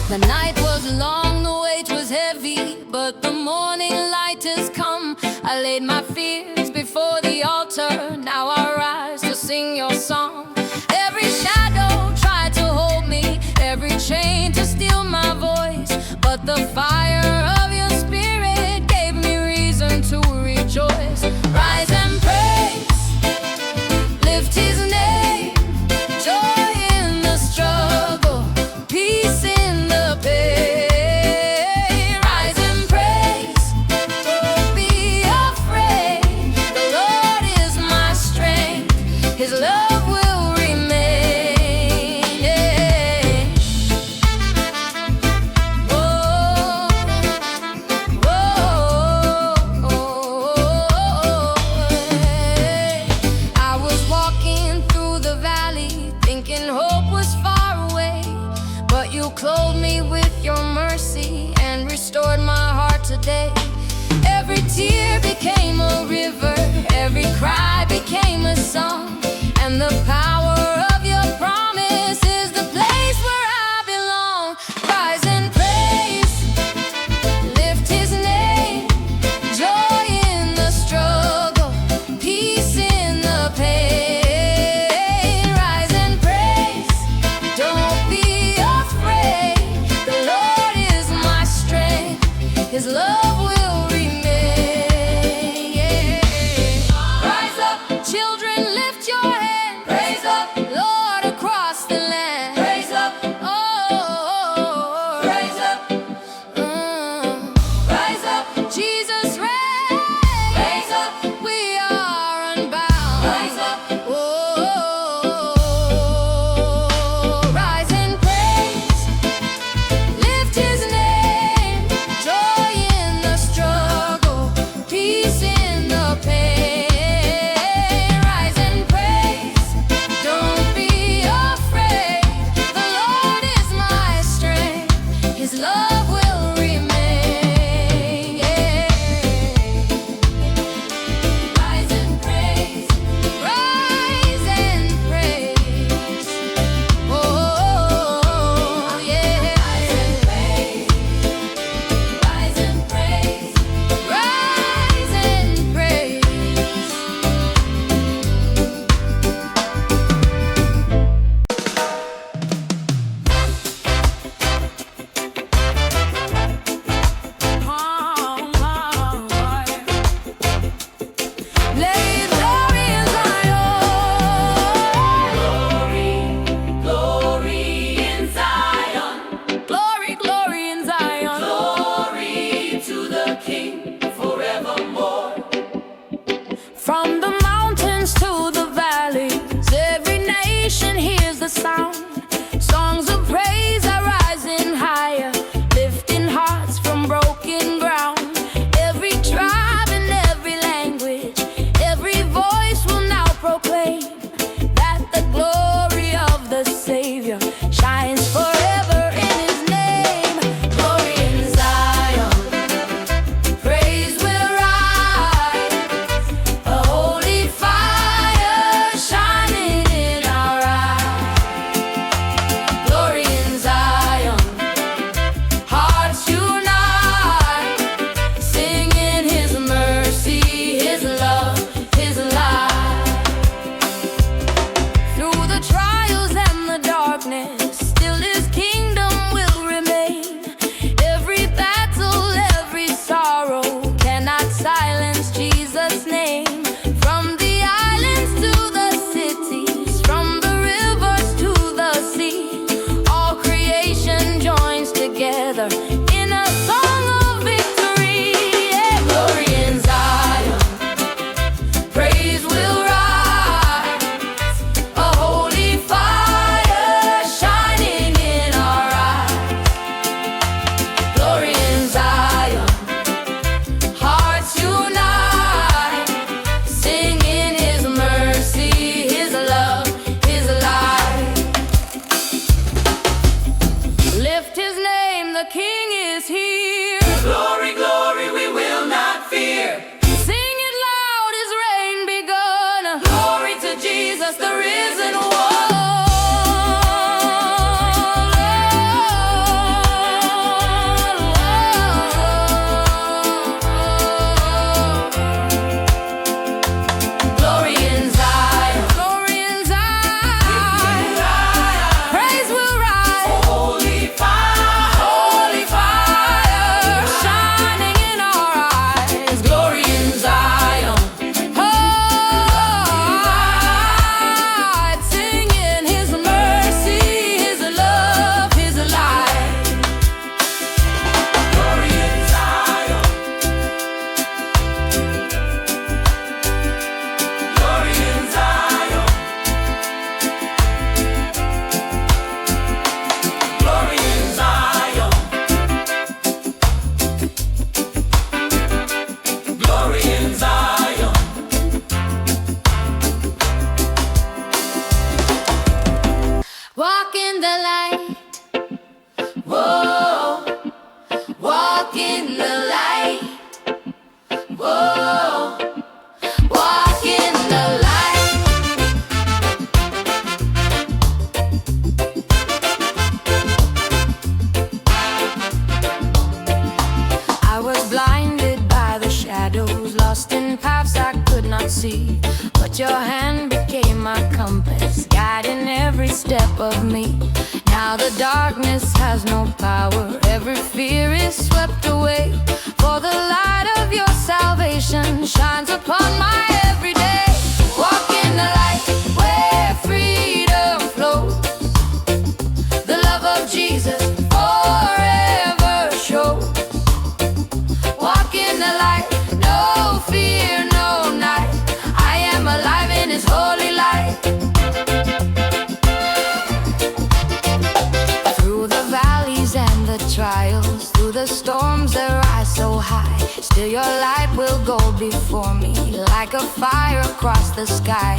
The night was long, the weight was heavy, but the morning light has come. I laid my fears before the altar, now I rise to sing your song. Every shadow tried to hold me, every chain to steal my voice, but the fire of your spirit gave me reason to rejoice. Rise and praise, lift His name, joy in the struggle, peace in the pain. Rise and praise, don't be afraid, the Lord is my strength, His love will remain. Oh, that your hand became my compass, guiding every step of me. Now the darkness has no power, every fear is swept away, for the light of your salvation shines upon my everyday. Walk in the light where freedom flows, the love of Jesus forever shows. Walk in the light, no fear, no night, I am alive in His holy light. Through the valleys and the trials, through the storms that rise so high, still your light will go before me, like a fire across the sky.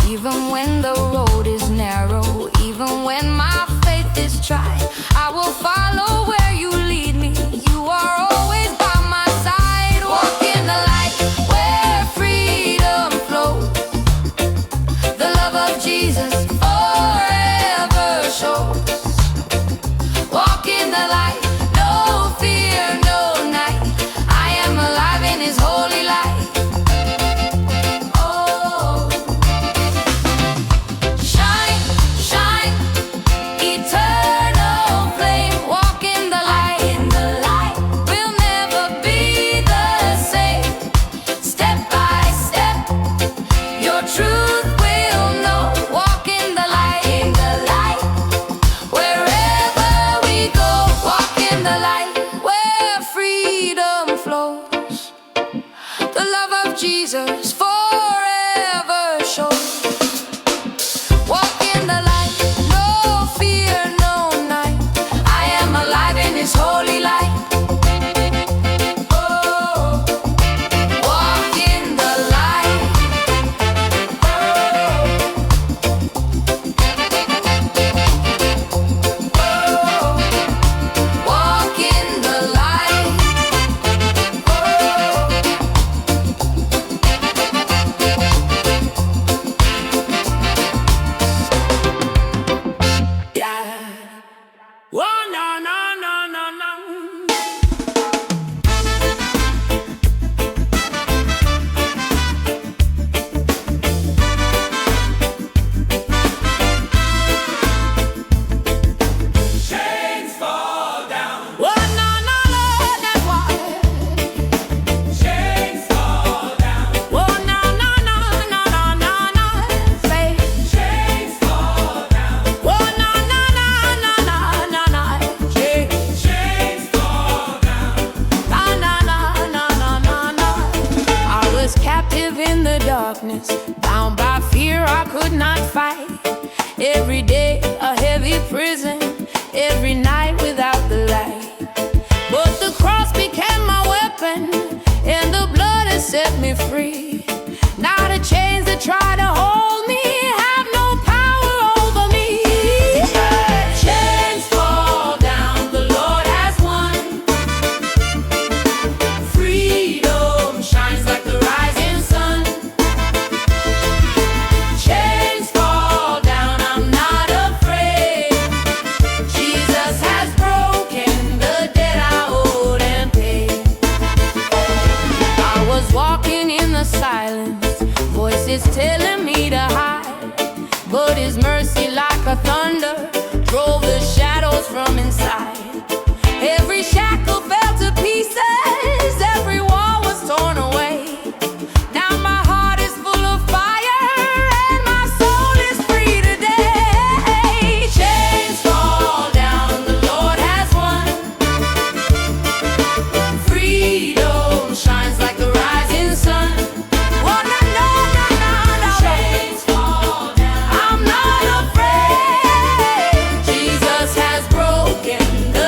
Even when the road is narrow, even when my faith is tried, I will follow where you lead me. You are always by my side. Walk in the light where freedom flows, the love of Jesus forever shows. Walk in the light, no fear, no night, I am alive in His holy light. Oh, shine, shine, eternal flame. Walk in the light, we'll never be the same. Step by step, your truth will know. Walk in the light, wherever we go. Walk in the light where freedom flows, the love of Jesus forever shows. Walk in the light, no fear, no night, I am alive in His holy light. Oh, walk in the light. Oh, walk in the light. Yeah. Oh, no, no, no, no, no. Chains fall down. Oh, no, no, no, that's why. Chains fall down. Oh, no, no, no, no, no, no, no. Say, Chains fall down. oh, no, no, no, no, no, no, no. Chains fall down. No, no, no, no, no, no, no. I was captive in the darkness, bound by fear I could not fight. Every day a heavy prison, every night without the light. But the cross became my weapon, and the blood has set me free. Now the chains that try to hold me have no power over me. Chains fall down. The Lord has won. Freedom shines like the rising sun. Chains fall down. I'm not afraid. Jesus has broken the debt I owed and paid. I was walking in the silence, voices telling me to hide, but His mercy like a thunder drove the shadows from inside. Every shackle fell to pieces, every wall was torn away. Now my heart is full of fire and my soul is free today. Chains fall down. The Lord has won. Freedom shines like the rising sun. Oh, no, no, no, no, no. Chains fall down. I'm not afraid. Jesus has broken the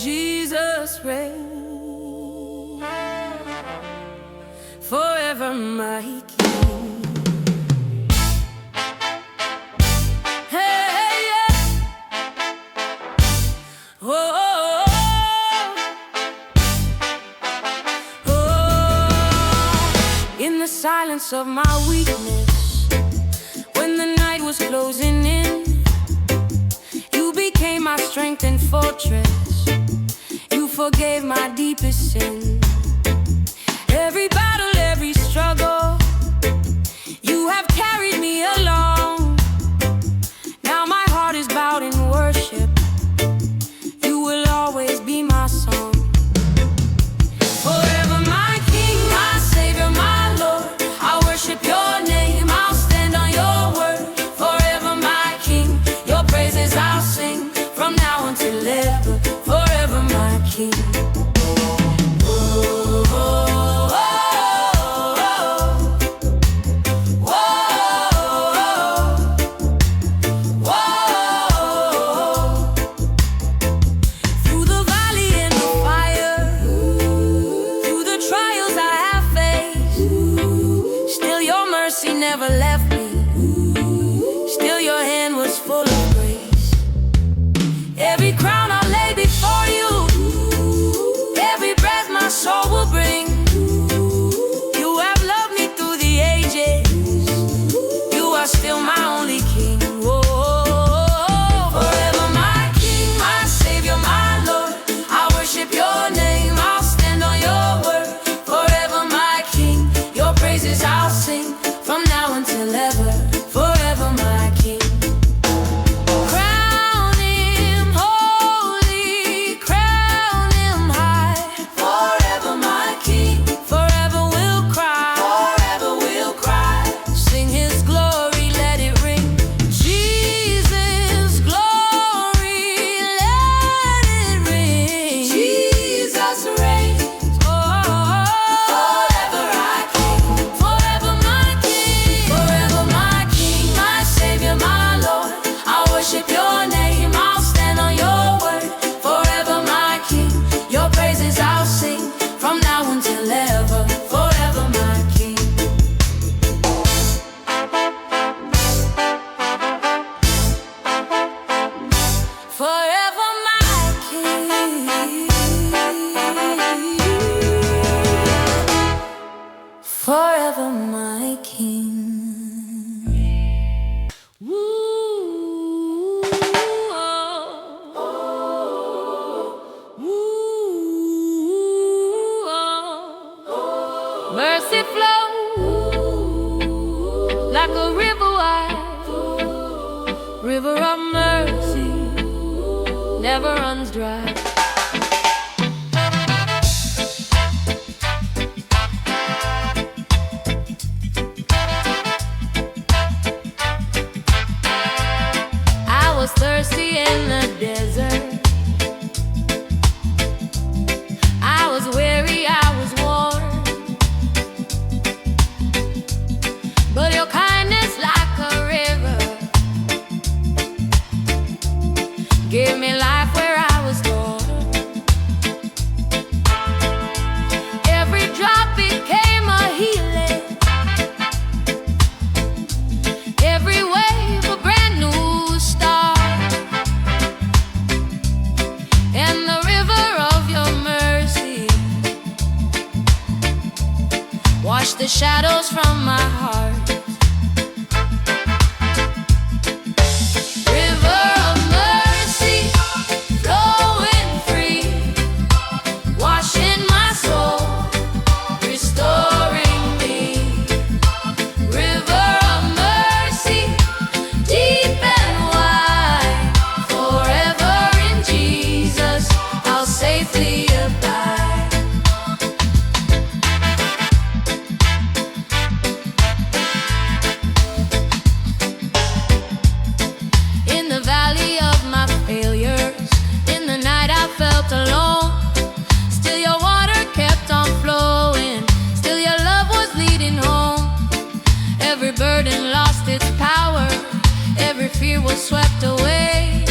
Jesus reigns, forever my King. Hey, yeah. Oh, oh, oh, oh. In the silence of my weakness, when the night was closing in, you became my strength and fortress. You forgave my deepest sin. Every battle, every struggle, you have carried me along. Now my heart is bowed in worship. You will always be my song. Forever my King, my Savior, my Lord, I worship your name, I'll stand on your word. Forever my King, your praises I'll sing, from now until ever. Forever my King. Never left me. Still your hand was full of grace. Every crown I'll lay before you, every breath my soul will bring. You have loved me through the ages. You are still my only King. Whoa. Forever my King, my Savior, my Lord, I worship your name, I'll stand on your word. Forever my King, your praises I'll sing, from now until ever, forever my King. Crown him holy, crown him high. Forever my King, forever we'll cry, forever we'll cry. Sing his glory, let it ring. Jesus' glory, let it ring. Jesus reigns. Worship your name, I'll stand on your word. Forever my King, your praises I'll sing, from now until ever. Forever my King. Forever my King. Forever my King. Mercy flows like a river wide, river of mercy, never runs dry. I was thirsty in the desert, I was weary, I was worn, but your kindness like a river gave me life where I was born. Every drop became a healing, every wave a brand new start, and the river of your mercy washed the shadows from my heart. River of mercy, flowing free, washing my soul, restoring me. River of mercy, deep and wide, forever in Jesus I'll safely abide. In the valley of my failures, in the night I felt alone, still your water kept on flowing, still your love was leading home. Every burden lost its power, every fear was swept away.